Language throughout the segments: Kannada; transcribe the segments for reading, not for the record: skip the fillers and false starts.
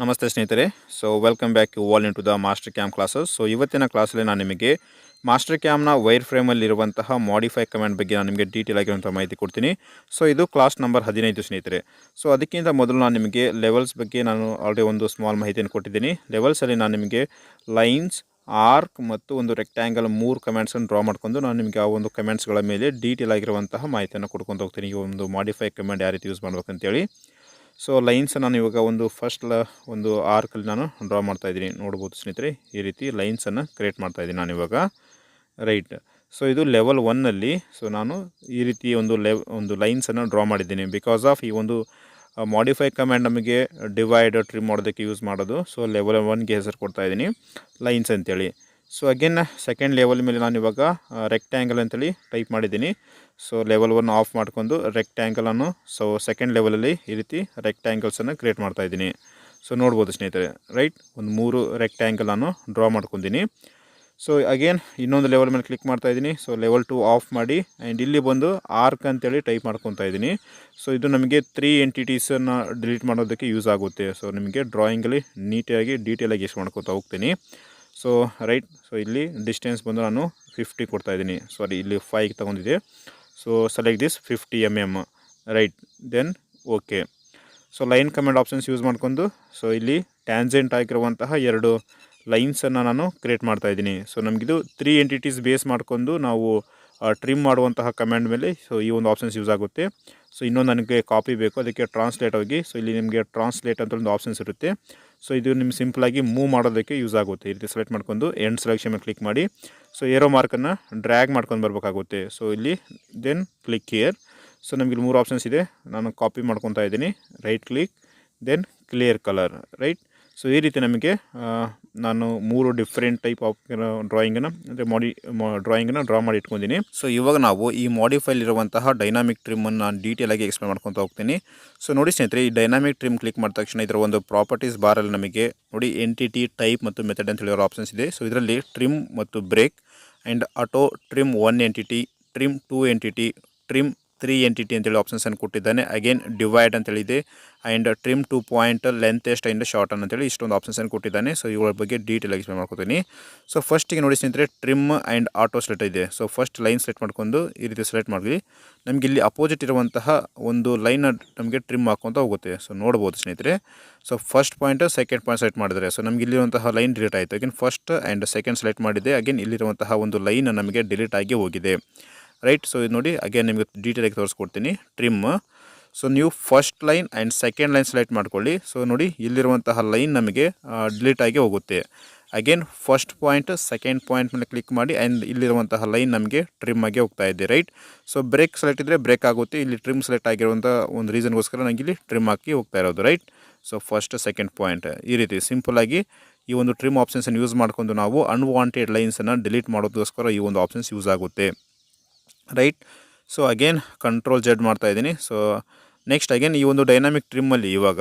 ನಮಸ್ತೆ ಸ್ನೇಹಿತರೆ. So welcome back you all into the master cam classes. So ಇವತ್ತಿನ ಕ್ಲಾಸಲ್ಲಿ ನಾನು ನಿಮಗೆ ಮಾಸ್ಟರ್ ಕ್ಯಾಮ್ನ ವೈರ್ ಫ್ರೇಮಲ್ಲಿರುವಂತಹ ಮಾಡಿಫೈ ಕಮೆಂಟ್ ಬಗ್ಗೆ ನಾನು ನಿಮಗೆ ಡೀಟೇಲ್ ಆಗಿರುವಂಥ ಮಾಹಿತಿ ಕೊಡ್ತೀನಿ. ಸೊ ಇದು ಕ್ಲಾಸ್ ನಂಬರ್ 15 ಸ್ನೇಹಿತರೆ. ಸೊ ಅದಕ್ಕಿಂತ ಮೊದಲು ನಾನು ನಿಮಗೆ ಲೆವೆಲ್ಸ್ ಬಗ್ಗೆ ನಾನು ಆಲ್ರೆಡಿ ಒಂದು ಸ್ಮಾಲ್ ಮಾಹಿತಿಯನ್ನು ಕೊಟ್ಟಿದ್ದೀನಿ. ಲೆವೆಲ್ಸಲ್ಲಿ ನಾನು ನಿಮಗೆ ಲೈನ್ಸ್, ಆರ್ಕ್ ಮತ್ತು ಒಂದು ರೆಕ್ಟ್ಯಾಂಗಲ್ 3 ಕಮೆಂಟ್ಸನ್ನು ಡ್ರಾ ಮಾಡ್ಕೊಂಡು ನಾನು ನಿಮಗೆ ಆ ಒಂದು ಕಮೆಂಟ್ಸ್ಗಳ ಮೇಲೆ ಡೀಟೇಲ್ ಆಗಿರುವಂತಹ ಮಾಹಿತಿಯನ್ನು ಕೊಡ್ಕೊಂಡು ಹೋಗ್ತೀನಿ. ಈ ಒಂದು ಮಾಡಿಫೈ ಕಮೆಂಟ್ ಯಾವ ರೀತಿ ಯೂಸ್ ಮಾಡ್ಬೇಕಂತೇಳಿ. ಸೊ ಲೈನ್ಸ್ ನಾನು ಇವಾಗ ಒಂದು ಒಂದು ಆರ್ಕಲ್ಲಿ ನಾನು ಡ್ರಾ ಮಾಡ್ತಾಯಿದ್ದೀನಿ. ನೋಡ್ಬೋದು ಸ್ನೇಹಿತರೆ, ಈ ರೀತಿ ಲೈನ್ಸನ್ನು ಕ್ರಿಯೇಟ್ ಮಾಡ್ತಾಯಿದ್ದೀನಿ ನಾನು ಇವಾಗ. ರೈಟ್. ಸೊ ಇದು ಲೆವೆಲ್ 1ನಲ್ಲಿ ಸೊ ನಾನು ಈ ರೀತಿ ಒಂದು ಲೈನ್ಸನ್ನು ಡ್ರಾ ಮಾಡಿದ್ದೀನಿ. ಬಿಕಾಸ್ ಆಫ್ ಈ ಒಂದು ಮಾಡಿಫೈ ಕಮ್ಯಾಂಡ್ ನಮಗೆ ಡಿವೈಡ್ ಟ್ರಿಮ್ ಮಾಡೋದಕ್ಕೆ ಯೂಸ್ ಮಾಡೋದು. ಸೊ ಲೆವೆಲ್ 1ಗೆ ಹೆಸರು ಕೊಡ್ತಾಯಿದ್ದೀನಿ ಲೈನ್ಸ್ ಅಂತೇಳಿ. ಸೊ ಅಗೇನ್ ಸೆಕೆಂಡ್ ಲೆವೆಲ್ ಮೇಲೆ ನಾನು ಇವಾಗ ರೆಕ್ಟ್ಯಾಂಗಲ್ ಅಂತೇಳಿ ಟೈಪ್ ಮಾಡಿದ್ದೀನಿ. ಸೊ ಲೆವೆಲ್ 1 ಆಫ್ ಮಾಡ್ಕೊಂಡು ರೆಕ್ಟ್ಯಾಂಗಲನ್ನು ಸೊ ಸೆಕೆಂಡ್ ಲೆವೆಲಲ್ಲಿ ಈ ರೀತಿ ರೆಕ್ಟ್ಯಾಂಗಲ್ಸನ್ನು ಕ್ರಿಯೇಟ್ ಮಾಡ್ತಾಯಿದ್ದೀನಿ. ಸೊ ನೋಡ್ಬೋದು ಸ್ನೇಹಿತರೆ, ರೈಟ್. ಒಂದು 3 ರೆಕ್ಟ್ಯಾಂಗಲ್ ನಾನು ಡ್ರಾ ಮಾಡ್ಕೊತೀನಿ. ಸೊ ಅಗೇನ್ ಇನ್ನೊಂದು ಲೆವೆಲ್ ಮೇಲೆ ಕ್ಲಿಕ್ ಮಾಡ್ತಾಯಿದ್ದೀನಿ. ಸೊ ಲೆವೆಲ್ 2 ಆಫ್ ಮಾಡಿ ಆ್ಯಂಡ್ ಇಲ್ಲಿ ಬಂದು ಆರ್ಕ್ ಅಂತೇಳಿ ಟೈಪ್ ಮಾಡ್ಕೊತಾ ಇದ್ದೀನಿ. ಸೊ ಇದು ನಮಗೆ 3 ಎಂಟಿಟೀಸನ್ನು ಡಿಲೀಟ್ ಮಾಡೋದಕ್ಕೆ ಯೂಸ್ ಆಗುತ್ತೆ. ಸೊ ನಿಮಗೆ ಡ್ರಾಯಿಂಗಲ್ಲಿ ನೀಟಾಗಿ ಡೀಟೇಲಾಗಿ ಎಷ್ಟು ಮಾಡ್ಕೊತಾ ಹೋಗ್ತೀನಿ. So right. ಸೊ ಇಲ್ಲಿ ಡಿಸ್ಟೆನ್ಸ್ ಬಂದು ನಾನು 50 ಕೊಡ್ತಾಯಿದ್ದೀನಿ. ಸಾರಿ, ಇಲ್ಲಿ 5 ತೊಗೊಂಡಿದೆ. So select this 50 mm. Right. Then okay. So line comment options use ಮಾಡ್ಕೊಂಡು ಸೊ ಇಲ್ಲಿ ಟ್ಯಾನ್ಜೆಂಟ್ ಆಗಿರುವಂತಹ 2 ಲೈನ್ಸನ್ನು ನಾನು ಕ್ರಿಯೇಟ್ ಮಾಡ್ತಾಯಿದ್ದೀನಿ. ಸೊ ನಮಗಿದು 3 ಎಂಟಿಟೀಸ್ ಬೇಸ್ ಮಾಡ್ಕೊಂಡು ನಾವು ಟ್ರಿಮ್ ಮಾಡುವಂತಹ ಕಮೆಂಟ್ ಮೇಲೆ ಸೊ ಈ ಒಂದು ಆಪ್ಷನ್ಸ್ ಯೂಸ್ ಆಗುತ್ತೆ. ಸೊ ಇನ್ನೊಂದು ನನಗೆ ಕಾಪಿ ಬೇಕು, ಅದಕ್ಕೆ ಟ್ರಾನ್ಸ್ಲೇಟ್ ಹೋಗಿ ಸೊ ಇಲ್ಲಿ ನಿಮಗೆ ಟ್ರಾನ್ಸ್ಲೇಟ್ ಅಂತ ಒಂದು ಆಪ್ಷನ್ಸ್ ಇರುತ್ತೆ. ಸೊ ಇದು ನಿಮ್ಗೆ ಸಿಂಪಲಾಗಿ ಮೂವ್ ಮಾಡೋದಕ್ಕೆ ಯೂಸ್ ಆಗುತ್ತೆ. ಈ ರೀತಿ ಸೆಲೆಕ್ಟ್ ಮಾಡ್ಕೊಂಡು ಎಂಡ್ ಸೆಲೆಕ್ಷನ್ ಮೇಲೆ ಕ್ಲಿಕ್ ಮಾಡಿ ಸೊ ಏರೋ ಮಾರ್ಕನ್ನು ಡ್ರ್ಯಾಗ್ ಮಾಡ್ಕೊಂಡು ಬರಬೇಕಾಗುತ್ತೆ. ಸೊ ಇಲ್ಲಿ ದೆನ್ ಕ್ಲಿಕ್ ಹಿಯರ್. ಸೊ ನಮಗೆ ಇಲ್ಲಿ 3 ಆಪ್ಷನ್ಸ್ ಇದೆ, ನಾನು ಕಾಪಿ ಮಾಡ್ಕೊತಾ ಇದ್ದೀನಿ. Right click, then clear colour. Right. So ಈ ರೀತಿ ನಮಗೆ ನಾನು 3 ಡಿಫ್ರೆಂಟ್ ಟೈಪ್ ಆಫ್ ಡ್ರಾಯಿಂಗನ್ನು ಅಂದರೆ ಡ್ರಾಯಿಂಗನ್ನು ಡ್ರಾ ಮಾಡಿ ಇಟ್ಕೊಂಡಿದ್ದೀನಿ. ಸೊ ಇವಾಗ ನಾವು ಈ ಮಾಡಿಫೈಲಿರುವಂತಹ ಡೈನಾಮಿಕ್ ಟ್ರಿಮ್ಮನ್ನು ನಾನು ಡೀಟೇಲಾಗಿ ಎಕ್ಸ್ಪ್ಲೇನ್ ಮಾಡ್ಕೊತಾ ಹೋಗ್ತೀನಿ. ಸೊ ನೋಡಿ ಸ್ನೇಹಿತರೆ, ಈ ಡೈನಾಮಿಕ್ ಟ್ರಿಮ್ ಕ್ಲಿಕ್ ಮಾಡಿದ ತಕ್ಷಣ ಇದರ ಒಂದು ಪ್ರಾಪರ್ಟೀಸ್ ಬಾರಲ್ಲಿ ನಮಗೆ ನೋಡಿ ಎಂಟಿಟಿ, ಟೈಪ್ ಮತ್ತು ಮೆಥಡ್ ಅಂತ ಹೇಳಿರೋ ಆಪ್ಷನ್ಸ್ ಇದೆ. ಸೊ ಇದರಲ್ಲಿ ಟ್ರಿಮ್ ಮತ್ತು break and auto, trim 1 entity, trim 2 entity, trim 3 entity ಅಂತೇಳಿ ಆಪ್ಷನ್ಸನ್ನು ಕೊಟ್ಟಿದ್ದಾನೆ. ಅಗೇನ್ ಡಿವೈಡ್ ಅಂತೇಳಿದೆ ಆ್ಯಂಡ್ ಟ್ರಿಮ್ 2 ಪಾಯಿಂಟ್, ಲೆಂತೆಸ್ಟ್ ಆ್ಯಂಡ್ ಶಾರ್ಟನ್ ಅಂತೇಳಿ ಇಷ್ಟೊಂದು ಆಪ್ಷನ್ಸನ್ನು ಕೊಟ್ಟಿದ್ದಾನೆ. ಸೊ ಇವುಗಳ ಬಗ್ಗೆ ಡೀಟೇಲಾಗಿ ಎಕ್ಸ್ಪ್ಲೇನ್ ಮಾಡ್ಕೊತೀನಿ. ಸೊ ಫಸ್ಟಿಗೆ ನೋಡಿ ಸ್ನೇಹಿತರೆ, ಟ್ರಿಮ್ ಆ್ಯಂಡ್ ಆಟೋ ಸೆಲೆಕ್ಟ್ ಇದೆ. ಸೊ ಫಸ್ಟ್ ಲೈನ್ ಸೆಲೆಕ್ಟ್ ಮಾಡ್ಕೊಂಡು ಈ ರೀತಿ ಸೆಲೆಕ್ಟ್ ಮಾಡಿ ನಮಗೆ ಇಲ್ಲಿ ಅಪೋಸಿಟ್ ಇರುವಂತಹ ಒಂದು ಲೈನ್ ನಮಗೆ ಟ್ರಿಮ್ ಹಾಕ್ಕೊತ ಹೋಗುತ್ತೆ. ಸೊ ನೋಡ್ಬೋದು ಸ್ನೇಹಿತರೆ. So first point, second point select ಮಾಡಿದರೆ ಸೊ ನಮಗೆ ಇಲ್ಲಿರುವಂತಹ ಲೈನ್ ಡಿಲೀಟ್ ಆಯಿತು. Again first and second select ಮಾಡಿದೆ. ಅಗೇನ್ ಇಲ್ಲಿರುವಂತಹ ಒಂದು ಲೈನ್ ನಮಗೆ ಡಿಲೀಟ್ ಆಗಿ ಹೋಗಿದೆ. ರೈಟ್. ಸೊ ಇದು ನೋಡಿ, ಅಗೇನ್ ನಿಮಗೆ ಡೀಟೇಲಾಗಿ ತೋರಿಸ್ಕೊಡ್ತೀನಿ. ಟ್ರಿಮ್. ಸೊ ನೀವು first line and second line select ಮಾಡ್ಕೊಳ್ಳಿ. ಸೊ ನೋಡಿ, ಇಲ್ಲಿರುವಂತಹ ಲೈನ್ ನಮಗೆ ಡಿಲೀಟ್ ಆಗಿ ಹೋಗುತ್ತೆ. Again first point, second point ಮೇಲೆ ಕ್ಲಿಕ್ ಮಾಡಿ ಆ್ಯಂಡ್ ಇಲ್ಲಿರುವಂತಹ ಲೈನ್ ನಮಗೆ ಟ್ರಿಮ್ ಆಗಿ ಹೋಗ್ತಾ ಇದೆ. ರೈಟ್. ಸೊ ಬ್ರೇಕ್ ಸೆಲೆಕ್ಟ್ ಇದ್ದರೆ ಬ್ರೇಕ್ ಆಗುತ್ತೆ. ಇಲ್ಲಿ ಟ್ರಿಮ್ ಸೆಲೆಕ್ಟ್ ಆಗಿರುವಂಥ ಒಂದು ರೀಸನ್ಗೋಸ್ಕರ ನನಗೆ ಇಲ್ಲಿ ಟ್ರಿಮ್ ಹಾಕಿ ಹೋಗ್ತಾ ಇರೋದು. Right. So first second point ಈ ರೀತಿ ಸಿಂಪಲಾಗಿ ಈ ಒಂದು ಟ್ರಿಮ್ ಆಪ್ಷನ್ಸನ್ನು ಯೂಸ್ ಮಾಡ್ಕೊಂಡು ನಾವು ಅನ್ವಾಂಟೆಡ್ ಲೈನ್ಸನ್ನು ಡಿಲೀಟ್ ಮಾಡೋದಕ್ಕೋಸ್ಕರ ಈ ಒಂದು ಆಪ್ಷನ್ಸ್ ಯೂಸ್ ಆಗುತ್ತೆ. Right. So again control Z ಮಾಡ್ತಾ ಇದ್ದೀನಿ. ಸೊ ನೆಕ್ಸ್ಟ್ ಅಗೇನ್ ಈ ಒಂದು ಡೈನಾಮಿಕ್ ಟ್ರಿಮ್ಮಲ್ಲಿ ಇವಾಗ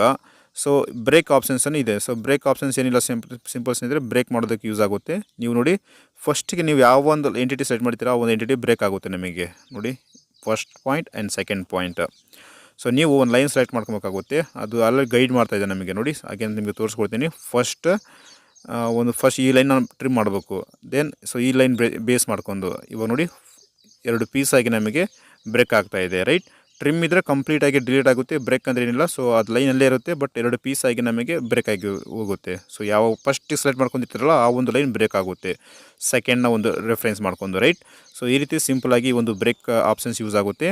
ಸೊ ಬ್ರೇಕ್ ಆಪ್ಷನ್ಸನ್ನು ಇದೆ. ಸೊ ಬ್ರೇಕ್ ಆಪ್ಷನ್ಸ್ ಏನಿಲ್ಲ, ಸಿಂಪಲ್ಸ್ ಇದ್ದರೆ ಬ್ರೇಕ್ ಮಾಡೋದಕ್ಕೆ ಯೂಸ್ ಆಗುತ್ತೆ. ನೀವು ನೋಡಿ, ಫಸ್ಟಿಗೆ ನೀವು ಯಾವ ಒಂದು ಎಂಟಿಟಿ ಸೆಲೆಕ್ಟ್ ಮಾಡ್ತೀರಾ ಆ ಒಂದು ಎಂಟಿಟಿ ಬ್ರೇಕ್ ಆಗುತ್ತೆ ನಮಗೆ. ನೋಡಿ, first point and second point. So ನೀವು ಒಂದು ಲೈನ್ ಸೆಲೆಕ್ಟ್ ಮಾಡ್ಕೊಬೇಕಾಗುತ್ತೆ. ಅದು ಅಲ್ಲೇ ಗೈಡ್ ಮಾಡ್ತಾ ಇದೆ ನಮಗೆ. ನೋಡಿ, ಅಗೇನ್ ನಿಮಗೆ ತೋರಿಸ್ಕೊಡ್ತೀನಿ. ಫಸ್ಟ್ ಈ ಲೈನ್ ನಾನು ಟ್ರಿಮ್ ಮಾಡಬೇಕು. ದೆನ್ ಸೊ ಈ ಲೈನ್ ಬೇಸ್ ಮಾಡ್ಕೊಂಡು ಇವಾಗ ನೋಡಿ 2 ಪೀಸಾಗಿ ನಮಗೆ ಬ್ರೇಕ್ ಆಗ್ತಾಯಿದೆ. ರೈಟ್. ಟ್ರಿಮ್ ಇದ್ದರೆ ಕಂಪ್ಲೀಟಾಗಿ ಡಿಲೀಟ್ ಆಗುತ್ತೆ. ಬ್ರೇಕ್ ಅಂದರೆ ಏನಿಲ್ಲ. ಸೊ ಅದು ಲೈನಲ್ಲೇ ಇರುತ್ತೆ, ಬಟ್ 2 ಪೀಸಾಗಿ ನಮಗೆ ಬ್ರೇಕ್ ಆಗಿ ಹೋಗುತ್ತೆ. ಸೊ ಯಾವ ಫಸ್ಟಿಗೆ ಸೆಲೆಕ್ಟ್ ಮಾಡ್ಕೊಂಡಿರ್ತಾರಲ್ಲ ಆ ಒಂದು ಲೈನ್ ಬ್ರೇಕ್ ಆಗುತ್ತೆ, ಸೆಕೆಂಡ್ನ ಒಂದು ರೆಫರೆನ್ಸ್ ಮಾಡ್ಕೊಂಡು. ರೈಟ್. ಸೊ ಈ ರೀತಿ ಸಿಂಪಲಾಗಿ ಒಂದು ಬ್ರೇಕ್ ಆಪ್ಷನ್ಸ್ ಯೂಸ್ ಆಗುತ್ತೆ.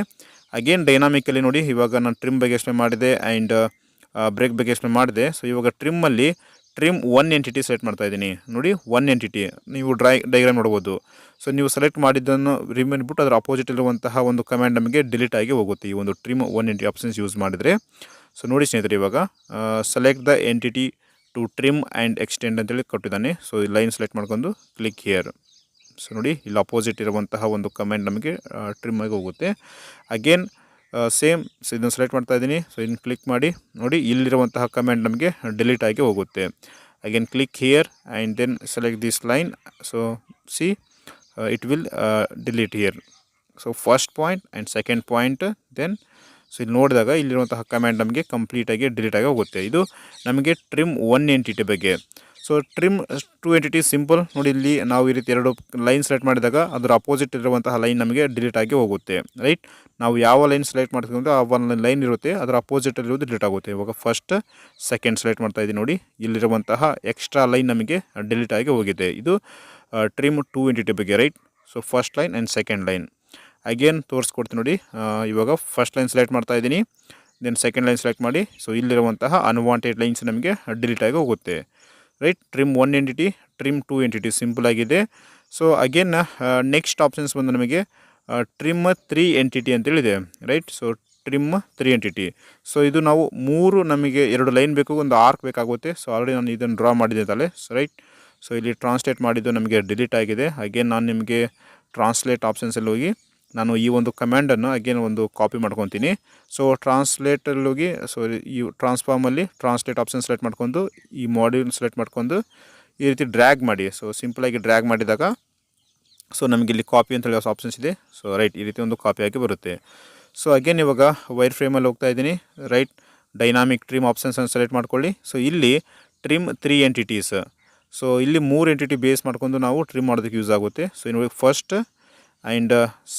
ಅಗೇನ್ ಡೈನಾಮಿಕಲ್ಲಿ ನೋಡಿ, ಇವಾಗ ನಾನು ಟ್ರಿಮ್ ಬಗ್ಗೆ ಎಕ್ಸ್ಪ್ಲೇನ್ ಮಾಡಿದೆ ಆ್ಯಂಡ್ ಬ್ರೇಕ್ ಬಗ್ಗೆ ಎಕ್ಸ್ಪ್ಲೇನ್ ಮಾಡಿದೆ. ಸೊ ಇವಾಗ ಟ್ರಿಮ್ಮಲ್ಲಿ ಟ್ರಿಮ್ 1 ಎಂಟಿಟಿ ಸೆಲೆಕ್ಟ್ ಮಾಡ್ತಾ ಇದ್ದೀನಿ. ನೋಡಿ, 1 ಎಂಟಿಟಿ ನೀವು ಡೈಗ್ರಾಮ್ ನೋಡ್ಬೋದು. ಸೊ ನೀವು ಸೆಲೆಕ್ಟ್ ಮಾಡಿದ್ದನ್ನು ರಿಮೂವ್ ಬಿಟ್ಟು ಅದರ ಅಪೋಸಿಟ್ ಇರುವಂತಹ ಒಂದು ಕಮೆಂಟ್ ನಮಗೆ ಡಿಲೀಟ್ ಆಗಿ ಹೋಗುತ್ತೆ ಈ ಒಂದು ಟ್ರಿಮ್ 1 ಎಂಟಿಟಿ ಆಪ್ಷನ್ಸ್ ಯೂಸ್ ಮಾಡಿದರೆ. ಸೊ ನೋಡಿ ಸ್ನೇಹಿತರೆ, ಇವಾಗ select the entity to trim and extend ಅಂತೇಳಿ ಕೊಟ್ಟಿದ್ದಾನೆ. ಸೊ ಈ ಲೈನ್ ಸೆಲೆಕ್ಟ್ ಮಾಡ್ಕೊಂಡು ಕ್ಲಿಕ್ ಹಿಯರ್. ಸೊ ನೋಡಿ, ಇಲ್ಲಿ ಅಪೋಸಿಟ್ ಇರುವಂತಹ ಒಂದು ಕಮೆಂಟ್ ನಮಗೆ ಟ್ರಿಮ್ ಆಗಿ ಹೋಗುತ್ತೆ. ಅಗೇನ್ ಸೇಮ್ ಇದನ್ನು ಸೆಲೆಕ್ಟ್ ಮಾಡ್ತಾ ಇದ್ದೀನಿ. ಸೊ ಇದನ್ನು ಕ್ಲಿಕ್ ಮಾಡಿ ನೋಡಿ, ಇಲ್ಲಿರುವಂತಹ ಕಮೆಂಟ್ ನಮಗೆ ಡಿಲೀಟ್ ಆಗಿ ಹೋಗುತ್ತೆ. Again click here and then select this line. So see it will delete here. So first point and second point, then so ಇಲ್ಲಿ ನೋಡಿದಾಗ ಇಲ್ಲಿರುವಂತಹ ಕಮೆಂಟ್ ನಮಗೆ ಕಂಪ್ಲೀಟಾಗಿ ಡಿಲೀಟ್ ಆಗಿ ಹೋಗುತ್ತೆ. ಇದು ನಮಗೆ ಟ್ರಿಮ್ ಒನ್ ಎಂಟಿಟಿ ಬಗ್ಗೆ. So trim two entity simple ನೋಡಿ, ಇಲ್ಲಿ ನಾವು ಈ ರೀತಿ ಎರಡು ಲೈನ್ ಸೆಲೆಕ್ಟ್ ಮಾಡಿದಾಗ ಅದರ ಅಪೋಸಿಟ್ ಇರುವಂತಹ ಲೈನ್ ನಮಗೆ ಡಿಲೀಟ್ ಆಗಿ ಹೋಗುತ್ತೆ. ರೈಟ್, ನಾವು ಯಾವ ಲೈನ್ ಸೆಲೆಕ್ಟ್ ಮಾಡ್ತೀವಿ ಆ ಒಂದು ಲೈನ್ ಇರುತ್ತೆ, ಅದರ ಅಪೋಸಿಟಲ್ಲಿರೋದು ಡಿಲೀಟ್ ಆಗುತ್ತೆ. ಇವಾಗ ಫಸ್ಟ್ ಸೆಕೆಂಡ್ ಸೆಲೆಕ್ಟ್ ಮಾಡ್ತಾ ಇದ್ದೀನಿ ನೋಡಿ, ಇಲ್ಲಿರುವಂತಹ ಎಕ್ಸ್ಟ್ರಾ ಲೈನ್ ನಮಗೆ ಡಿಲೀಟ್ ಆಗಿ ಹೋಗಿದೆ. ಇದು ಟ್ರಿಮ್ ಟು ಎಂಟಿಟಿ ಬಗ್ಗೆ. Right, so first line and second line again ತೋರಿಸ್ಕೊಡ್ತೀನಿ ನೋಡಿ. ಇವಾಗ ಫಸ್ಟ್ ಲೈನ್ ಸೆಲೆಕ್ಟ್ ಮಾಡ್ತಾ ಇದ್ದೀನಿ, ದೆನ್ ಸೆಕೆಂಡ್ ಲೈನ್ ಸೆಲೆಕ್ಟ್ ಮಾಡಿ. ಸೊ ಇಲ್ಲಿರುವಂತಹ ಅನ್ವಾಂಟೆಡ್ ಲೈನ್ಸ್ ನಮಗೆ ಡಿಲೀಟ್ ಆಗಿ ಹೋಗುತ್ತೆ. Right, trim one entity, trim two entity simple ಆಗಿದೆ. ಸೊ ಅಗೇನ್ ನೆಕ್ಸ್ಟ್ ಆಪ್ಷನ್ಸ್ ಬಂದು ನಮಗೆ ಟ್ರಿಮ್ ತ್ರೀ ಎಂಟಿಟಿ ಅಂತೇಳಿದೆ. Right, so trim three entity. So ಇದು ನಾವು ನಮಗೆ ಎರಡು ಲೈನ್ ಬೇಕು, ಒಂದು ಆರ್ಕ್ ಬೇಕಾಗುತ್ತೆ. ಸೊ ಆಲ್ರೆಡಿ ನಾನು ಇದನ್ನು ಡ್ರಾ ಮಾಡಿದ್ದೆ ತಾಳೆ. ಸೊ ರೈಟ್, ಸೊ ಇಲ್ಲಿ ಟ್ರಾನ್ಸ್ಲೇಟ್ ಮಾಡಿದ್ದು ನಮಗೆ ಡಿಲೀಟ್ ಆಗಿದೆ. ಅಗೇನ್ ನಾನು ನಿಮಗೆ ಟ್ರಾನ್ಸ್ಲೇಟ್ ಆಪ್ಷನ್ಸಲ್ಲಿ ಹೋಗಿ ನಾನು ಈ ಒಂದು ಕಮ್ಯಾಂಡನ್ನು ಅಗೇನ್ ಒಂದು ಕಾಪಿ ಮಾಡ್ಕೊತೀನಿ. ಸೊ ಟ್ರಾನ್ಸ್ಲೇಟಲ್ಲಿ ಹೋಗಿ ಸೊ ಈ ಟ್ರಾನ್ಸ್ಫಾರ್ಮಲ್ಲಿ ಟ್ರಾನ್ಸ್ಲೇಟ್ ಆಪ್ಷನ್ ಸೆಲೆಕ್ಟ್ ಮಾಡ್ಕೊಂಡು ಈ ಮಾಡ್ಯೂಲ್ ಸೆಲೆಕ್ಟ್ ಮಾಡ್ಕೊಂಡು ಈ ರೀತಿ ಡ್ರ್ಯಾಗ್ ಮಾಡಿ. ಸೊ ಸಿಂಪಲಾಗಿ ಡ್ರ್ಯಾಗ್ ಮಾಡಿದಾಗ ಸೊ ನಮಗೆ ಇಲ್ಲಿ ಕಾಪಿ ಅಂತ ಹೇಳಿ ಆಪ್ಷನ್ಸ್ ಇದೆ. ಸೊ ರೈಟ್, ಈ ರೀತಿ ಒಂದು ಕಾಪಿ ಆಗಿ ಬರುತ್ತೆ. ಸೊ ಅಗೇನ್ ಇವಾಗ ವೈರ್ ಫ್ರೇಮಲ್ಲಿ ಹೋಗ್ತಾ ಇದ್ದೀನಿ. ರೈಟ್, ಡೈನಾಮಿಕ್ ಟ್ರಿಮ್ ಆಪ್ಷನ್ಸನ್ನು ಸೆಲೆಕ್ಟ್ ಮಾಡ್ಕೊಳ್ಳಿ. ಸೊ ಇಲ್ಲಿ ಟ್ರಿಮ್ ತ್ರೀ ಎಂಟಿಟೀಸ್. ಸೊ ಇಲ್ಲಿ ಮೂರು ಎಂಟಿಟಿ ಬೇಸ್ ಮಾಡ್ಕೊಂಡು ನಾವು ಟ್ರಿಮ್ ಮಾಡೋದಕ್ಕೆ ಯೂಸ್ ಆಗುತ್ತೆ. ಸೊ ಇನ್ನು first and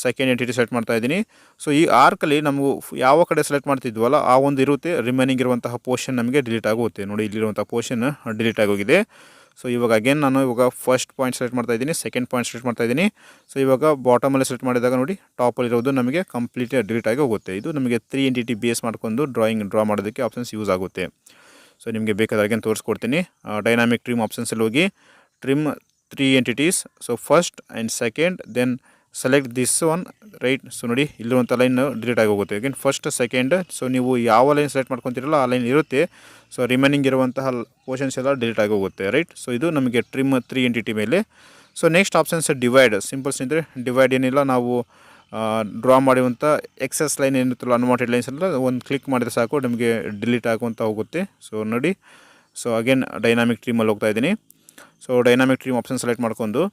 second entity select ಮಾಡ್ತಾ ಇದ್ದೀನಿ. ಸೊ ಈ ಆರ್ಕಲ್ಲಿ ನಮಗೂ ಯಾವ ಕಡೆ ಸೆಲೆಕ್ಟ್ ಮಾಡ್ತಿದ್ವಲ್ಲ ಆ ಒಂದು ಇರುತ್ತೆ, ರಿಮೈನಿಂಗ್ ಇರುವಂತಹ ಪೋರ್ಷನ್ ನಮಗೆ ಡಿಲೀಟ್ ಆಗುತ್ತೆ. ನೋಡಿ, ಇಲ್ಲಿರುವಂಥ ಪೋರ್ಷನ್ ಡಿಲೀಟ್ ಆಗೋಗಿದೆ. ಸೊ ಇವಾಗ ಅಗೇನ್ ನಾನು ಇವಾಗ ಫಸ್ಟ್ ಪಾಯಿಂಟ್ ಸೆಲೆಕ್ಟ್ ಮಾಡ್ತಾ ಇದ್ದೀನಿ, ಸೆಕೆಂಡ್ ಪಾಯಿಂಟ್ ಸೆಲೆಕ್ಟ್ ಮಾಡ್ತಾ ಇದ್ದೀನಿ. ಸೊ ಇವಾಗ ಬಾಟಮಲ್ಲಿ ಸೆಲೆಕ್ಟ್ ಮಾಡಿದಾಗ ನೋಡಿ ಟಾಪಲ್ಲಿರೋದು ನಮಗೆ ಕಂಪ್ಲೀಟ್ ಡಿಲೀಟ್ ಆಗಿ ಹೋಗುತ್ತೆ. ಇದು ನಮಗೆ ತ್ರೀ ಎಂಟಿಟಿ ಬೇಸ್ ಮಾಡ್ಕೊಂಡು ಡ್ರಾ ಮಾಡೋದಕ್ಕೆ ಆಪ್ಷನ್ಸ್ ಯೂಸ್ ಆಗುತ್ತೆ. ಸೊ ನಿಮಗೆ ಬೇಕಾದಾಗೆ ತೋರಿಸ್ಕೊಡ್ತೀನಿ. ಡೈನಾಮಿಕ್ ಟ್ರಿಮ್ ಆಪ್ಷನ್ಸಲ್ಲಿ ಹೋಗಿ trim three entities. So first and second, then select this one. Right, so ನೋಡಿ ಇಲ್ಲಿರುವಂಥ ಲೈನ್ ಡಿಲೀಟ್ ಆಗಿ ಹೋಗುತ್ತೆ. Again first second. ಸೊ ನೀವು ಯಾವ ಲೈನ್ ಸೆಲೆಕ್ಟ್ ಮಾಡ್ಕೊತೀರಲ್ಲ ಆ ಲೈನ್ ಇರುತ್ತೆ. ಸೊ ರಿಮೈನಿಂಗ್ ಇರುವಂತಹ ಪೋರ್ಷನ್ಸ್ ಎಲ್ಲ ಡಿಲೀಟ್ ಆಗಿ ಹೋಗುತ್ತೆ. ರೈಟ್, ಸೊ ಇದು ನಮಗೆ ಟ್ರಿಮ್ ತ್ರೀ ಎಂಟಿಟಿ ಮೇಲೆ. So next options divide. Simples ಅಂದರೆ ಡಿವೈಡ್ ಏನಿಲ್ಲ, ನಾವು ಡ್ರಾ ಮಾಡುವಂಥ ಎಕ್ಸೆಸ್ ಲೈನ್ ಏನಿರುತ್ತಲ್ಲ ಅನ್ವಾಂಟೆಡ್ ಲೈನ್ಸ್ ಎಲ್ಲ ಒಂದು ಕ್ಲಿಕ್ ಮಾಡಿದ್ರೆ ಸಾಕು ನಮಗೆ ಡಿಲೀಟ್ ಆಗುವಂಥ ಹೋಗುತ್ತೆ. ಸೊ ನೋಡಿ, ಸೊ ಅಗೇನ್ ಡೈನಾಮಿಕ್ ಟ್ರೀಮಲ್ಲಿ ಹೋಗ್ತಾ ಇದ್ದೀನಿ. So dynamic trim option select ಮಾಡ್ಕೊಂಡು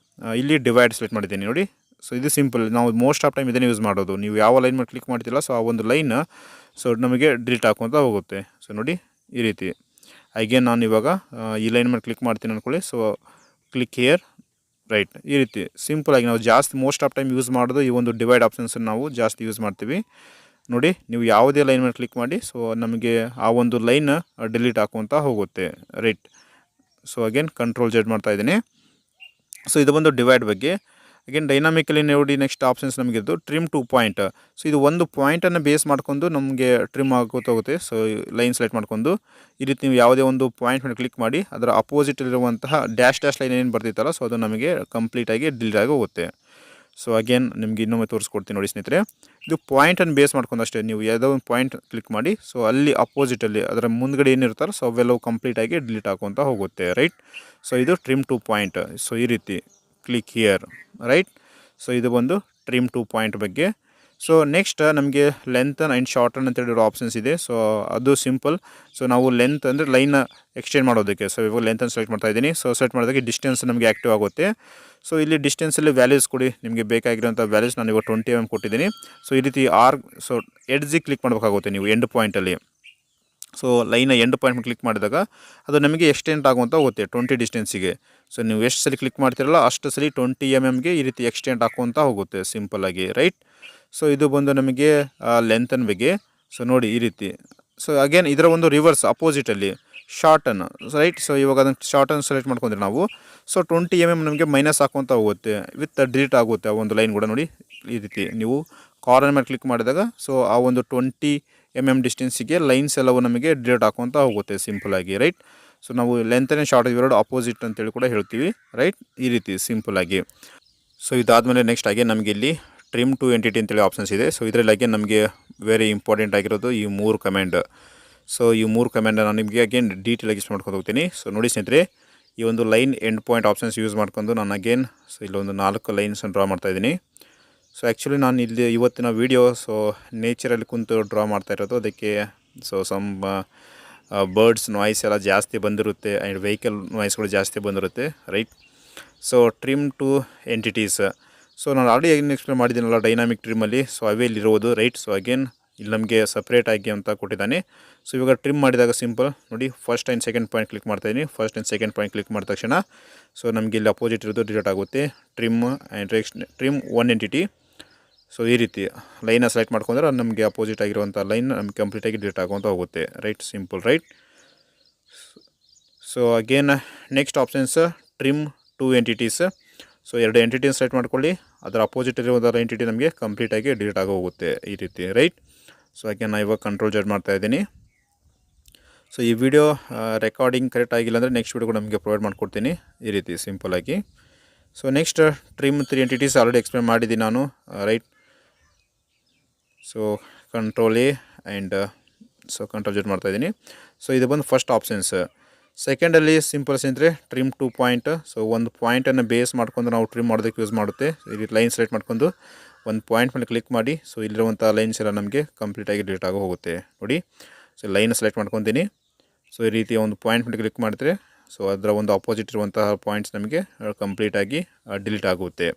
ಇಲ್ಲಿ ಡಿವೈಡ್ ಸೆಲೆಕ್ಟ್ ಮಾಡಿದ್ದೀನಿ ನೋಡಿ. ಸೊ ಇದು ಸಿಂಪಲ್, ನಾವು ಮೋಸ್ಟ್ ಆಫ್ ಟೈಮ್ ಇದನ್ನೇ ಯೂಸ್ ಮಾಡೋದು. ನೀವು ಯಾವ ಲೈನ್ ಮೇಲೆ ಕ್ಲಿಕ್ ಮಾಡ್ತಿಲ್ಲ ಸೊ ಆ ಒಂದು ಲೈನ್ ಸೊ ನಮಗೆ ಡಿಲೀಟ್ ಹಾಕುವಂತ ಹೋಗುತ್ತೆ. ಸೊ ನೋಡಿ ಈ ರೀತಿ. ಅಗೇನ್ ನಾನು ಇವಾಗ ಈ ಲೈನ್ ಮೇಲೆ ಕ್ಲಿಕ್ ಮಾಡ್ತೀನಿ ಅಂದ್ಕೊಳ್ಳಿ. So click here. ರೈಟ್, ಈ ರೀತಿ ಸಿಂಪಲಾಗಿ ನಾವು ಜಾಸ್ತಿ ಮೋಸ್ಟ್ ಆಫ್ ಟೈಮ್ ಯೂಸ್ ಮಾಡೋದು ಈ ಒಂದು ಡಿವೈಡ್ ಆಪ್ಷನ್ಸನ್ನು ನಾವು ಜಾಸ್ತಿ ಯೂಸ್ ಮಾಡ್ತೀವಿ. ನೋಡಿ, ನೀವು ಯಾವುದೇ ಲೈನ್ ಮೇಲೆ ಕ್ಲಿಕ್ ಮಾಡಿ ಸೊ ನಮಗೆ ಆ ಒಂದು ಲೈನ್ ಡಿಲೀಟ್ ಹಾಕುವಂತ ಹೋಗುತ್ತೆ. Right, so again control Z ಮಾಡ್ತಾ ಇದ್ದೀನಿ. ಸೊ ಇದು ಬಂದು ಡಿವೈಡ್ ಬಗ್ಗೆ. ಅಗೇನ್ ಡೈನಾಮಿಕಲಿ ನೋಡಿ ನೆಕ್ಸ್ಟ್ ಆಪ್ಷನ್ಸ್ ನಮಗಿದ್ದು ಟ್ರಿಮ್ ಟು ಪಾಯಿಂಟ್. ಸೊ ಇದು ಒಂದು ಪಾಯಿಂಟನ್ನು ಬೇಸ್ ಮಾಡ್ಕೊಂಡು ನಮಗೆ ಟ್ರಿಮ್ ಆಗೋತಾ ಹೋಗುತ್ತೆ. ಸೊ ಲೈನ್ ಸೆಲೆಕ್ಟ್ ಮಾಡ್ಕೊಂಡು ಈ ರೀತಿ ನೀವು ಯಾವುದೇ ಒಂದು ಪಾಯಿಂಟ್ ಮೇಲೆ ಕ್ಲಿಕ್ ಮಾಡಿ ಅದರ ಅಪೋಸಿಟಲ್ಲಿರುವಂತಹ ಡ್ಯಾಶ್ ಲೈನ್ ಏನು ಬರ್ತಿತ್ತಲ್ಲ ಸೊ ಅದು ನಮಗೆ ಕಂಪ್ಲೀಟಾಗಿ ಡಿಲೀಟ್ ಆಗಿ ಹೋಗುತ್ತೆ. ಸೊ ಅಗೇನ್ ನಿಮಗೆ ಇನ್ನೊಮ್ಮೆ ತೋರಿಸ್ಕೊಡ್ತೀನಿ ನೋಡಿ ಸ್ನೇಹಿತರೆ. ಇದು ಪಾಯಿಂಟನ್ನು ಬೇಸ್ ಮಾಡ್ಕೊಂಡು ಅಷ್ಟೇ, ನೀವು ಯಾವುದೋ ಒಂದು ಪಾಯಿಂಟ್ ಕ್ಲಿಕ್ ಮಾಡಿ ಸೊ ಅಲ್ಲಿ ಅಪೋಸಿಟಲ್ಲಿ ಅದರ ಮುಂದ್ಗಡೆ ಏನಿರ್ತಾರೋ ಸೊ ಅವೆಲ್ಲವೂ ಕಂಪ್ಲೀಟಾಗಿ ಡಿಲೀಟ್ ಹಾಕುವಂತ ಹೋಗುತ್ತೆ. ರೈಟ್, ಸೊ ಇದು ಟ್ರಿಮ್ ಟು ಪಾಯಿಂಟ್. ಸೊ ಈ ರೀತಿ ಕ್ಲಿಕ್ ಹಿಯರ್. ರೈಟ್, ಸೊ ಇದು ಬಂದು ಟ್ರಿಮ್ ಟು ಪಾಯಿಂಟ್ ಬಗ್ಗೆ. ಸೊ ನೆಕ್ಸ್ಟ್ ನಮಗೆ ಲೆಂತನ್ ಆ್ಯಂಡ್ ಶಾರ್ಟನ್ ಅಂತ ಹೇಳಿರೋ ಆಪ್ಷನ್ಸ್ ಇದೆ. ಸೊ ಅದು ಸಿಂಪಲ್. ಸೊ ನಾವು ಲೆಂತ್ ಅಂದರೆ ಲೈನ್ ಎಕ್ಸ್ಟೆಂಡ್ ಮಾಡೋದಕ್ಕೆ. ಸೊ ಇವಾಗ ಲೆಂತನ್ನು ಸೆಲೆಕ್ಟ್ ಮಾಡ್ತಾ ಇದ್ದೀನಿ. ಸೊ ಸೆಲೆಕ್ಟ್ ಮಾಡಿದಾಗ ಡಿಸ್ಟೆನ್ಸ್ ನಮಗೆ ಆ್ಯಕ್ಟಿವ್ ಆಗುತ್ತೆ. ಸೊ ಇಲ್ಲಿ ಡಿಸ್ಟೆನ್ಸಲ್ಲಿ ವ್ಯಾಲ್ಯೂಸ್ ಕೊಡಿ, ನಿಮಗೆ ಬೇಕಾಗಿರೋಂಥ ವ್ಯಾಲ್ಯೂಸ್ ನಾನು ಇವಾಗ 20 mm ಕೊಟ್ಟಿದ್ದೀನಿ. ಸೊ ಈ ರೀತಿ ಸೊ ಎಡ್ಜಿಗೆ ಕ್ಲಿಕ್ ಮಾಡಬೇಕಾಗುತ್ತೆ ನೀವು ಎಂಡ್ ಪಾಯಿಂಟಲ್ಲಿ. ಸೊ ಲೈನ ಎಂಡ್ ಪಾಯಿಂಟ್ ಕ್ಲಿಕ್ ಮಾಡಿದಾಗ ಅದು ನಮಗೆ ಎಕ್ಸ್ಟೆಂಡ್ ಆಗುವಂಥ ಹೋಗುತ್ತೆ 20 ಡಿಸ್ಟೆನ್ಸಿಗೆ. ಸೊ ನೀವು ಎಷ್ಟು ಸಲ ಕ್ಲಿಕ್ ಮಾಡ್ತಿರಲ್ಲ ಅಷ್ಟು ಸಲ 20 mm ಈ ರೀತಿ ಎಕ್ಸ್ಟೆಂಡ್ ಹಾಕುವಂಥ ಹೋಗುತ್ತೆ ಸಿಂಪಲ್ಲಾಗಿ. ರೈಟ್, ಸೊ ಇದು ಬಂದು ನಮಗೆ ಲೆಂತನ್ ಬಗ್ಗೆ. ಸೊ ನೋಡಿ ಈ ರೀತಿ. ಸೊ ಅಗೇನ್ ಇದರ ಒಂದು ರಿವರ್ಸ್ ಅಪೋಸಿಟಲ್ಲಿ ಶಾರ್ಟನ್. ರೈಟ್, ಸೊ ಇವಾಗ ಅದನ್ನು ಶಾರ್ಟನ್ನು ಸೆಲೆಕ್ಟ್ ಮಾಡ್ಕೊಂಡ್ರೆ ನಾವು ಸೊ 20 mm ನಮಗೆ ಮೈನಸ್ ಹಾಕುವಂಥ ಹೋಗುತ್ತೆ, ವಿತ್ ಡಿಲೀಟ್ ಆಗುತ್ತೆ ಆ ಒಂದು ಲೈನ್ ಕೂಡ. ನೋಡಿ ಈ ರೀತಿ ನೀವು ಕಾರ್ನರ್ ಮೇಲೆ ಕ್ಲಿಕ್ ಮಾಡಿದಾಗ ಸೊ ಆ ಒಂದು 20 mm ಡಿಸ್ಟೆನ್ಸಿಗೆ ಲೈನ್ಸ್ ಎಲ್ಲವೂ ನಮಗೆ ಡಿಲೀಟ್ ಹಾಕುವಂತ ಹೋಗುತ್ತೆ ಸಿಂಪಲಾಗಿ. ರೈಟ್, ಸೊ ನಾವು ಲೆಂತ್ ಆ್ಯಂಡ್ ಶಾರ್ಟ್ ಇವೆರಡು ಅಪೋಸಿಟ್ ಅಂತೇಳಿ ಕೂಡ ಹೇಳ್ತೀವಿ. ರೈಟ್, ಈ ರೀತಿ ಸಿಂಪಲಾಗಿ. ಸೊ ಇದಾದಮೇಲೆ ನೆಕ್ಸ್ಟ್ ಅಗೇನ್ ನಮಗೆ ಇಲ್ಲಿ ಟ್ರಿಮ್ ಟು ಎಂಟಿಟಿ ಅಂತೇಳಿ ಆಪ್ಷನ್ಸ್ ಇದೆ. ಸೊ ಇದರಲ್ಲಿ ಅಗೇನ್ ನಮಗೆ ವೆರಿ ಇಂಪಾರ್ಟೆಂಟ್ ಆಗಿರೋದು ಈ 3 ಕಮೆಂಡ್. ಸೊ ಈ 3 ಕಮೆಂಡ್ ನಾನು ನಿಮಗೆ ಅಗೇನ್ ಡೀಟೇಲ್ ಆಗಿ ಮಾಡ್ಕೊಂಡು ಹೋಗ್ತೀನಿ. ಸೊ ನೋಡಿ ಸ್ನೇಹಿತರೆ, ಈ ಒಂದು line end point options use ಮಾಡ್ಕೊಂಡು ನಾನು ಅಗೇನ್ ಸೊ ಇಲ್ಲೊಂದು 4 ಲೈನ್ಸನ್ನು ಡ್ರಾ ಮಾಡ್ತಾಯಿದ್ದೀನಿ. ಸೊ ಆ್ಯಕ್ಚುಲಿ ನಾನು ಇಲ್ಲಿ ಇವತ್ತಿನ ವೀಡಿಯೋ ಸೊ ನೇಚರಲ್ಲಿ ಕುಂತು ಡ್ರಾ ಮಾಡ್ತಾ ಇರೋದು, ಅದಕ್ಕೆ ಸೊ ಸಮ್ ಬರ್ಡ್ಸ್ ನಾಯ್ಸ್ ಎಲ್ಲ ಜಾಸ್ತಿ ಬಂದಿರುತ್ತೆ ಆ್ಯಂಡ್ ವೆಹಿಕಲ್ ನಾಯ್ಸ್ಗಳು ಜಾಸ್ತಿ ಬಂದಿರುತ್ತೆ. Right, so trim two entities. So ನಾನು ಆಲ್ರೆಡಿ ಏನು ಎಕ್ಸ್ಪ್ಲೇನ್ ಮಾಡಿದ್ದೀನಲ್ಲ ಡೈನಾಮಿಕ್ ಟ್ರಿಮಲ್ಲಿ, ಸೊ ಅವೇ ಇಲ್ಲಿರೋದು. ರೈಟ್, ಸೊ ಅಗೇನ್ ಇಲ್ಲಿ ನಮಗೆ ಸಪ್ರೇಟಾಗಿ ಅಂತ ಕೊಟ್ಟಿದ್ದಾನೆ. ಸೊ ಇವಾಗ ಟ್ರಿಮ್ ಮಾಡಿದಾಗ ಸಿಂಪಲ್ ನೋಡಿ first and second point click ಮಾಡ್ತಾಯಿದ್ದೀನಿ. First and second point click ಮಾಡಿದ ತಕ್ಷಣ ಸೊ ನಮಗೆ ಇಲ್ಲಿ ಅಪೋಸಿಟ್ ಇರೋದು ಡಿಲೀಟ್ ಆಗುತ್ತೆ. Trim one entity. ಸೊ ಈ ರೀತಿ ಲೈನ ಸೆಲೆಕ್ಟ್ ಮಾಡ್ಕೊಂಡ್ರೆ ನಮಗೆ ಅಪೋಸಿಟ್ ಆಗಿರುವಂಥ ಲೈನ್ ನಮಗೆ ಕಂಪ್ಲೀಟಾಗಿ ಡಿಲೀಟ್ ಆಗುವಂತ ಹೋಗುತ್ತೆ. Right, simple right. So again next options trim 2 entities. So 2 ಎಂಟಿಟಿನ ಸೆಲೆಕ್ಟ್ ಮಾಡ್ಕೊಳ್ಳಿ. ಅದರ ಅಪೋಸಿಟ್ ಇರುವಂಥ ಎಂಟಿಟಿ ನಮಗೆ ಕಂಪ್ಲೀಟಾಗಿ ಡಿಲೀಟ್ ಆಗಿ ಹೋಗುತ್ತೆ ಈ ರೀತಿ. ರೈಟ್. ಸೊ ಅಗೇನ್ ನಾನು ಇವಾಗ ಕಂಟ್ರೋಲ್ ಜಡ್ ಮಾಡ್ತಾ ಇದ್ದೀನಿ. ಸೊ ಈ ವಿಡಿಯೋ ರೆಕಾರ್ಡಿಂಗ್ ಕರೆಕ್ಟ್ ಆಗಿಲ್ಲ ಅಂದರೆ ನೆಕ್ಸ್ಟ್ ವಿಡಿಯೋ ಕೂಡ ನಮಗೆ ಪ್ರೊವೈಡ್ ಮಾಡ್ಕೊಡ್ತೀನಿ ಈ ರೀತಿ ಸಿಂಪಲಾಗಿ. So next trim 3 entities already explain ಮಾಡಿದ್ದೀನಿ ನಾನು. Right. So control A and so control Z ಮಾಡ್ತಾಯಿದ್ದೀನಿ. ಸೊ ಇದು ಬಂದು ಫಸ್ಟ್ ಆಪ್ಷನ್ಸ್. ಸೆಕೆಂಡಲ್ಲಿ ಸಿಂಪಲ್ಸ್ ಅಂದರೆ ಟ್ರಿಮ್ 2 ಪಾಯಿಂಟ್. ಸೊ ಒಂದು ಪಾಯಿಂಟನ್ನು ಬೇಸ್ ಮಾಡ್ಕೊಂಡು ನಾವು ಟ್ರಿಮ್ ಮಾಡೋದಕ್ಕೆ ಯೂಸ್ ಮಾಡುತ್ತೆ. ಈ ರೀತಿ ಲೈನ್ ಸೆಲೆಕ್ಟ್ ಮಾಡ್ಕೊಂಡು ಒಂದು ಪಾಯಿಂಟ್ ಮೇಲೆ ಕ್ಲಿಕ್ ಮಾಡಿ. ಸೊ ಇಲ್ಲಿರುವಂಥ ಲೈನ್ಸ್ ಎಲ್ಲ ನಮಗೆ ಕಂಪ್ಲೀಟಾಗಿ ಡಿಲೀಟ್ ಆಗಿ ಹೋಗುತ್ತೆ ನೋಡಿ. ಸೊ ಲೈನ್ ಸೆಲೆಕ್ಟ್ ಮಾಡ್ಕೊತೀನಿ. ಸೊ ಈ ರೀತಿ ಒಂದು ಪಾಯಿಂಟ್ ಮೇಲೆ ಕ್ಲಿಕ್ ಮಾಡಿದ್ರೆ ಸೊ ಅದರ ಒಂದು ಅಪೋಸಿಟ್ ಇರುವಂತಹ ಪಾಯಿಂಟ್ಸ್ ನಮಗೆ ಕಂಪ್ಲೀಟಾಗಿ ಡಿಲೀಟ್ ಆಗುತ್ತೆ.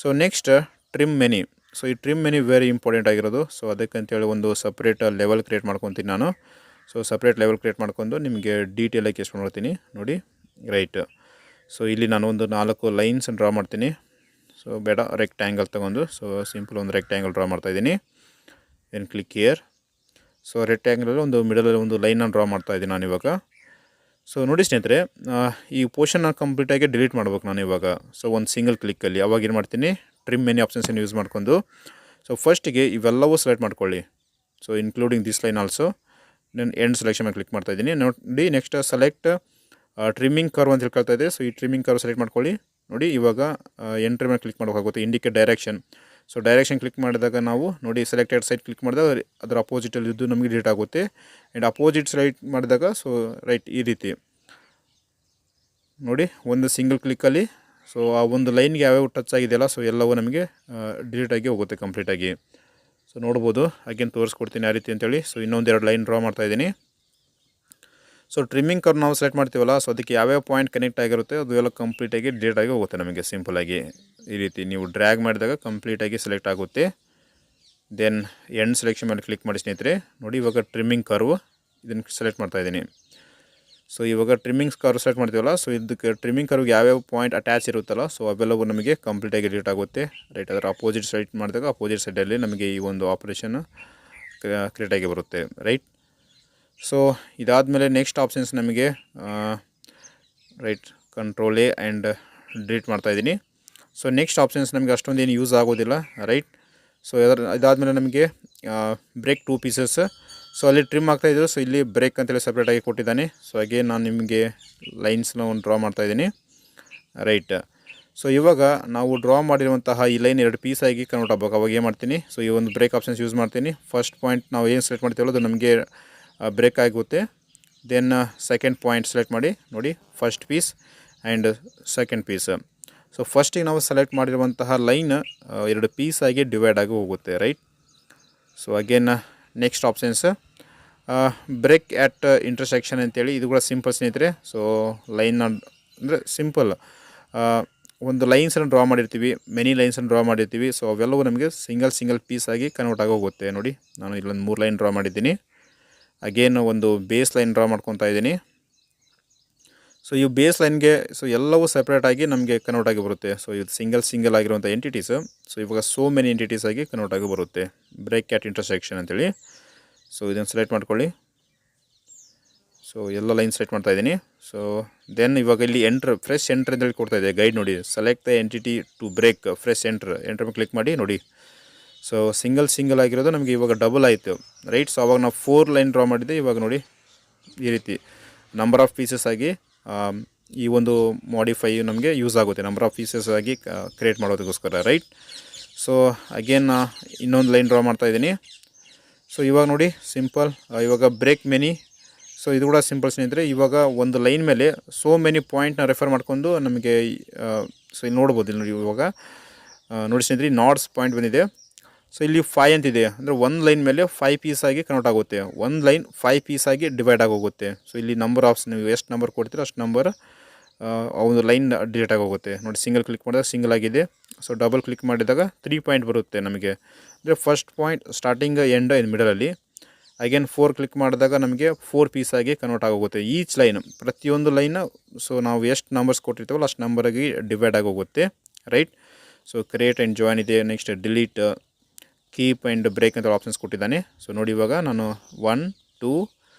So next trim many. So ಈ ಟ್ರಿಮ್ ಮೆನಿ ವೆರಿ ಇಂಪಾರ್ಟೆಂಟ್ ಆಗಿರೋದು. ಸೊ ಅದಕ್ಕಂತೇಳಿ ಒಂದು ಸಪ್ರೇಟ್ ಲೆವೆಲ್ ಕ್ರಿಯೇಟ್ ಮಾಡ್ಕೊತೀನಿ ನಾನು. ಸೊ ಸಪ್ರೇಟ್ ಲೆವೆಲ್ ಕ್ರಿಯೇಟ್ ಮಾಡ್ಕೊಂಡು ನಿಮಗೆ ಡೀಟೇಲಾಗಿ ಎಷ್ಟು ಮಾಡ್ತೀನಿ ನೋಡಿ. ರೈಟ್. ಸೊ ಇಲ್ಲಿ ನಾನು ಒಂದು 4 ಲೈನ್ಸ್ ಡ್ರಾ ಮಾಡ್ತೀನಿ. ಸೊ ಬೇಡ, ರೆಕ್ಟ್ಯಾಂಗಲ್ ತೊಗೊಂಡು ಸೊ ಸಿಂಪಲ್ ಒಂದು ರೆಕ್ಟ್ಯಾಂಗಲ್ ಡ್ರಾ ಮಾಡ್ತಾಯಿದ್ದೀನಿ. ಏನು ಕ್ಲಿಕ್ ಹಿಯರ್. ಸೊ ರೆಕ್ಟ್ಯಾಂಗಲಲ್ಲಿ ಒಂದು ಮಿಡಲಲ್ಲಿ ಒಂದು ಲೈನನ್ನು ಡ್ರಾ ಮಾಡ್ತಾಯಿದ್ದೀನಿ ನಾನು ಇವಾಗ. ಸೊ ನೋಡಿ ಸ್ನೇಹಿತರೆ, ಈ ಪೋರ್ಷನ್ನ ಕಂಪ್ಲೀಟಾಗಿ ಡಿಲೀಟ್ ಮಾಡ್ಬೇಕು ನಾನು ಇವಾಗ. ಸೊ ಒಂದು ಸಿಂಗಲ್ ಕ್ಲಿಕ್ಕಲ್ಲಿ ಅವಾಗ ಏನು ಮಾಡ್ತೀನಿ, ಟ್ರಿಮ್ ಮೆನಿ ಆಪ್ಷನ್ಸನ್ನು ಯೂಸ್ ಮಾಡ್ಕೊಂಡು ಸೊ ಫಸ್ಟಿಗೆ ಇವೆಲ್ಲವೂ ಸೆಲೆಕ್ಟ್ ಮಾಡ್ಕೊಳ್ಳಿ. So including this line also. ನಾನು ಎಂಡ್ ಸೆಲೆಕ್ಷನ್ ಮೇಲೆ ಕ್ಲಿಕ್ ಮಾಡ್ತಾಯಿದ್ದೀನಿ ನೋಡಿ. ನೆಕ್ಸ್ಟ್ ಸೆಲೆಕ್ಟ್ ಟ್ರಿಮ್ಮಿಂಗ್ ಕರ್ವ್ ಅಂತ ಹೇಳ್ಕೊಳ್ತಾ ಇದೆ. ಸೊ ಈ ಟ್ರಿಮ್ಮಿಂಗ್ ಕರ್ವ್ ಸೆಲೆಕ್ಟ್ ಮಾಡ್ಕೊಳ್ಳಿ ನೋಡಿ. ಇವಾಗ ಎಂಟ್ರಿ ಮೇಲೆ ಕ್ಲಿಕ್ ಮಾಡೋಕ್ಕಾಗುತ್ತೆ. Indicate direction. So direction click ಮಾಡಿದಾಗ ನಾವು ನೋಡಿ ಸೆಲೆಕ್ಟೆಡ್ ಸೈಡ್ ಕ್ಲಿಕ್ ಮಾಡಿದಾಗ ಅದರ ಅಪೋಸಿಟಲ್ಲಿ ಇದ್ದು ನಮಗೆ ಡಿಲೀಟ್ ಆಗುತ್ತೆ. ಆ್ಯಂಡ್ ಅಪೋಸಿಟ್ ಸೈಡ್ ಮಾಡಿದಾಗ ಸೊ ರೈಟ್ ಈ ರೀತಿ ನೋಡಿ ಒಂದು ಸಿಂಗಲ್ ಕ್ಲಿಕ್ಕಲ್ಲಿ ಸೊ ಆ ಒಂದು ಲೈನ್ಗೆ ಯಾವ್ಯಾವ ಟಚ್ ಆಗಿದೆಯಲ್ಲ ಸೊ ಎಲ್ಲವೂ ನಮಗೆ ಡಿಲೀಟ್ ಆಗಿ ಹೋಗುತ್ತೆ ಕಂಪ್ಲೀಟಾಗಿ. ಸೊ ನೋಡ್ಬೋದು, ಅಗೇನ್ ತೋರಿಸ್ಕೊಡ್ತೀನಿ ಯಾವ ರೀತಿ ಅಂತೇಳಿ. ಸೊ ಇನ್ನೊಂದೆರಡು ಲೈನ್ ಡ್ರಾ ಮಾಡ್ತಾಯಿದ್ದೀನಿ. ಸೊ ಟ್ರಿಮ್ಮಿಂಗ್ ಕರ್ವ್ ನಾವು ಸೆಲೆಕ್ಟ್ ಮಾಡ್ತೀವಲ್ಲ ಸೊ ಅದಕ್ಕೆ ಯಾವ್ಯಾವ ಪಾಯಿಂಟ್ ಕನೆಕ್ಟ್ ಆಗಿರುತ್ತೆ ಅದು ಎಲ್ಲ ಕಂಪ್ಲೀಟಾಗಿ ಡಿಲೀಟ್ ಆಗಿ ಹೋಗುತ್ತೆ ನಮಗೆ ಸಿಂಪಲಾಗಿ. ಈ ರೀತಿ ನೀವು ಡ್ರ್ಯಾಗ್ ಮಾಡಿದಾಗ ಕಂಪ್ಲೀಟಾಗಿ ಸೆಲೆಕ್ಟ್ ಆಗುತ್ತೆ. ದೆನ್ ಎಂಡ್ ಸೆಲೆಕ್ಷನ್ ಮೇಲೆ ಕ್ಲಿಕ್ ಮಾಡಿ ಸ್ನೇಹಿತರೆ ನೋಡಿ. ಇವಾಗ ಟ್ರಿಮ್ಮಿಂಗ್ ಕರ್ವ್ ಇದನ್ನು ಸೆಲೆಕ್ಟ್ ಮಾಡ್ತಾಯಿದ್ದೀನಿ. ಸೊ ಇವಾಗ ಟ್ರಿಮ್ಮಿಂಗ್ಸ್ ಕರ್ವ್ ಸೆಲೆಕ್ಟ್ ಮಾಡ್ತೀವಲ್ಲ ಸೊ ಇದಕ್ಕೆ ಟ್ರಿಮ್ಮಿಂಗ್ ಕರ್ವ್ಗೆ ಯಾವ್ಯಾವ ಪಾಯಿಂಟ್ ಅಟ್ಯಾಚ್ ಇರುತ್ತಲ್ಲ ಸೊ ಅವೆಲ್ಲವೂ ನಮಗೆ ಕಂಪ್ಲೀಟಾಗಿ ಡಿಲೀಟ್ ಆಗುತ್ತೆ. ರೈಟ್. ಅದರ ಅಪೋಸಿಟ್ ಸೈಡ್ ಮಾಡಿದಾಗ ಅಪೋಸಿಟ್ ಸೈಡಲ್ಲಿ ನಮಗೆ ಈ ಒಂದು ಆಪ್ರೇಷನ್ ಕ್ರಿಯೇಟಾಗಿ ಬರುತ್ತೆ. ರೈಟ್. ಸೊ ಇದಾದಮೇಲೆ ನೆಕ್ಸ್ಟ್ ಆಪ್ಷನ್ಸ್ ನಮಗೆ right control A and delete ಮಾಡ್ತಾಯಿದ್ದೀನಿ. ಸೊ ನೆಕ್ಸ್ಟ್ ಆಪ್ಷನ್ಸ್ ನಮಗೆ ಅಷ್ಟೊಂದು ಏನು ಯೂಸ್ ಆಗೋದಿಲ್ಲ. ರೈಟ್. ಸೊ ಇದಾದಮೇಲೆ ನಮಗೆ ಬ್ರೇಕ್ 2 ಪೀಸಸ್. ಸೊ ಅಲ್ಲಿ ಟ್ರಿಮ್ ಆಗ್ತಾಯಿದ್ರು. ಸೊ ಇಲ್ಲಿ ಬ್ರೇಕ್ ಅಂತೇಳಿ ಸಪ್ರೇಟಾಗಿ ಕೊಟ್ಟಿದ್ದಾನೆ. ಸೊ ಹಾಗೆ ನಾನು ನಿಮಗೆ ಲೈನ್ಸ್ನ ಒಂದು ಡ್ರಾ ಮಾಡ್ತಾಯಿದ್ದೀನಿ. ರೈಟ್. ಸೊ ಇವಾಗ ನಾವು ಡ್ರಾ ಮಾಡಿರುವಂತಹ ಈ ಲೈನ್ 2 ಪೀಸಾಗಿ ಕನ್ವರ್ಟ್ ಆಗಬೇಕು. ಅವಾಗ ಏನು ಮಾಡ್ತೀನಿ, ಸೊ ಈ ಒಂದು ಬ್ರೇಕ್ ಆಪ್ಷನ್ಸ್ ಯೂಸ್ ಮಾಡ್ತೀನಿ. ಫಸ್ಟ್ ಪಾಯಿಂಟ್ ನಾವು ಏನು ಸೆಲೆಕ್ಟ್ ಮಾಡ್ತೀವಲ್ಲ ಅದು ನಮಗೆ ಬ್ರೇಕ್ ಆಗುತ್ತೆ. ದೆನ್ ಸೆಕೆಂಡ್ ಪಾಯಿಂಟ್ ಸೆಲೆಕ್ಟ್ ಮಾಡಿ ನೋಡಿ, first piece and second piece. So ಫಸ್ಟಿಗೆ ನಾವು ಸೆಲೆಕ್ಟ್ ಮಾಡಿರುವಂತಹ ಲೈನ್ 2 ಪೀಸಾಗಿ ಡಿವೈಡ್ ಆಗಿ ಹೋಗುತ್ತೆ. Right. So again next options break at intersection ಅಂತೇಳಿ ಇದು ಕೂಡ ಸಿಂಪಲ್ ಸ್ನೇಹಿತರೆ. ಸೊ ಲೈನ್ ಅಂದರೆ ಸಿಂಪಲ್ ಒಂದು ಲೈನ್ಸನ್ನು ಡ್ರಾ ಮಾಡಿರ್ತೀವಿ, ಮೆನಿ ಲೈನ್ಸನ್ನು ಡ್ರಾ ಮಾಡಿರ್ತೀವಿ. ಸೊ ಅವೆಲ್ಲವೂ ನಮಗೆ ಸಿಂಗಲ್ ಪೀಸಾಗಿ ಕನ್ವರ್ಟ್ ಆಗಿ ಹೋಗುತ್ತೆ ನೋಡಿ. ನಾನು ಇಲ್ಲೊಂದು 3 ಲೈನ್ ಡ್ರಾ ಮಾಡಿದ್ದೀನಿ. ಅಗೇನ್ ಒಂದು ಬೇಸ್ ಲೈನ್ ಡ್ರಾ ಮಾಡ್ಕೊತಾ ಇದ್ದೀನಿ. ಸೊ ಈ ಬೇಸ್ ಲೈನ್ಗೆ ಸೊ ಎಲ್ಲವೂ ಸಪ್ರೇಟಾಗಿ ನಮಗೆ ಕನ್ವರ್ಟ್ ಆಗಿ ಬರುತ್ತೆ. ಸೊ ಇದು ಸಿಂಗಲ್ ಆಗಿರುವಂಥ ಎಂಟಿಟೀಸ್ ಸೊ ಇವಾಗ ಸೋ ಮೆನಿ ಎಂಟಿಟೀಸ್ ಆಗಿ ಕನ್ವರ್ಟ್ ಆಗಿ ಬರುತ್ತೆ. ಬ್ರೇಕ್ ಆ್ಯಟ್ ಇಂಟರ್ಸೆಕ್ಷನ್ ಅಂತೇಳಿ. ಸೊ ಇದನ್ನು ಸೆಲೆಕ್ಟ್ ಮಾಡ್ಕೊಳ್ಳಿ. ಸೊ ಎಲ್ಲ ಲೈನ್ ಸೆಲೆಕ್ಟ್ ಮಾಡ್ತಾ ಇದ್ದೀನಿ. ಸೊ ದೆನ್ ಇವಾಗ ಇಲ್ಲಿ ಫ್ರೆಶ್ ಎಂಟ್ರ್ ಅಂತೇಳಿ ಕೊಡ್ತಾ ಇದೆ ಗೈಡ್ ನೋಡಿ. Select the entity to break fresh enter ಮೇಲೆ ಕ್ಲಿಕ್ ಮಾಡಿ ನೋಡಿ. ಸೊ ಸಿಂಗಲ್ ಆಗಿರೋದು ನಮಗೆ ಇವಾಗ ಡಬಲ್ ಆಯಿತು. ರೈಟ್. ಸೊ ಅವಾಗ ನಾವು 4 ಲೈನ್ ಡ್ರಾ ಮಾಡಿದ್ದೆ. ಇವಾಗ ನೋಡಿ ಈ ರೀತಿ ನಂಬರ್ ಆಫ್ ಪೀಸಸ್ ಆಗಿ ಈ ಒಂದು ಮಾಡಿಫೈ ನಮಗೆ ಯೂಸ್ ಆಗುತ್ತೆ, ನಂಬರ್ ಆಫ್ ಪೀಸಸ್ ಆಗಿ ಕ್ರಿಯೇಟ್ ಮಾಡೋದಕ್ಕೋಸ್ಕರ. ರೈಟ್. ಸೊ ಅಗೇನ್ ಇನ್ನೊಂದು ಲೈನ್ ಡ್ರಾ ಮಾಡ್ತಾಯಿದ್ದೀನಿ. ಸೊ ಇವಾಗ ನೋಡಿ ಸಿಂಪಲ್ ಇವಾಗ ಬ್ರೇಕ್ ಮೆನಿ. ಸೊ ಇದು ಕೂಡ ಸಿಂಪಲ್ ಸ್ನೇಹಿತರೆ. ಇವಾಗ ಒಂದು ಲೈನ್ ಮೇಲೆ ಸೋ ಮೆನಿ ಪಾಯಿಂಟ್ನ ರೆಫರ್ ಮಾಡ್ಕೊಂಡು ನಮಗೆ ಸೊ ಇಲ್ಲಿ ನೋಡ್ಬೋದು. ಇಲ್ಲಿ ನೋಡಿ ಇವಾಗ ನೋಡಿ ಸ್ನೇಹಿತರೆ ನಾಟ್ಸ್ ಪಾಯಿಂಟ್ ಬಂದಿದೆ. ಸೊ ಇಲ್ಲಿ 5 ಅಂತಿದೆ ಅಂದರೆ ಒಂದು ಲೈನ್ ಮೇಲೆ 5 ಪೀಸಾಗಿ ಕನ್ವರ್ಟ್ ಆಗುತ್ತೆ. ಒಂದು ಲೈನ್ 5 ಪೀಸಾಗಿ ಡಿವೈಡ್ ಆಗೋಗುತ್ತೆ. ಸೊ ಇಲ್ಲಿ ನಂಬರ್ ಆಫ್ ನೀವು ಎಷ್ಟು ನಂಬರ್ ಕೊಡ್ತೀರೋ ಅಷ್ಟು ನಂಬರ್ ಆ ಒಂದು ಲೈನ್ ಡಿಲೀಟ್ ಆಗಿ ಹೋಗುತ್ತೆ ನೋಡಿ. ಸಿಂಗಲ್ ಕ್ಲಿಕ್ ಮಾಡಿದಾಗ ಸಿಂಗಲ್ ಆಗಿದೆ. ಸೊ ಡಬಲ್ ಕ್ಲಿಕ್ ಮಾಡಿದಾಗ 3 ಪಾಯಿಂಟ್ ಬರುತ್ತೆ ನಮಗೆ. ಅಂದರೆ first point starting end in ಮಿಡಲಲ್ಲಿ. ಅಗೇನ್ 4 ಕ್ಲಿಕ್ ಮಾಡಿದಾಗ ನಮಗೆ 4 ಪೀಸ್ ಆಗಿ ಕನ್ವರ್ಟ್ ಆಗೋಗುತ್ತೆ. ಈಚ್ ಲೈನ್ ಪ್ರತಿಯೊಂದು ಲೈನ್ ಸೊ ನಾವು ಎಷ್ಟು ನಂಬರ್ಸ್ ಕೊಟ್ಟಿರ್ತೀವಲ್ಲ ಅಷ್ಟು ನಂಬರಾಗಿ ಡಿವೈಡ್ ಆಗಿ ಹೋಗುತ್ತೆ, right. So create and join ಇದೆ, next delete, keep and break ಅಂತ ಆಪ್ಷನ್ಸ್ ಕೊಟ್ಟಿದ್ದಾನೆ. ಸೊ ನೋಡಿ ಇವಾಗ ನಾನು 1 2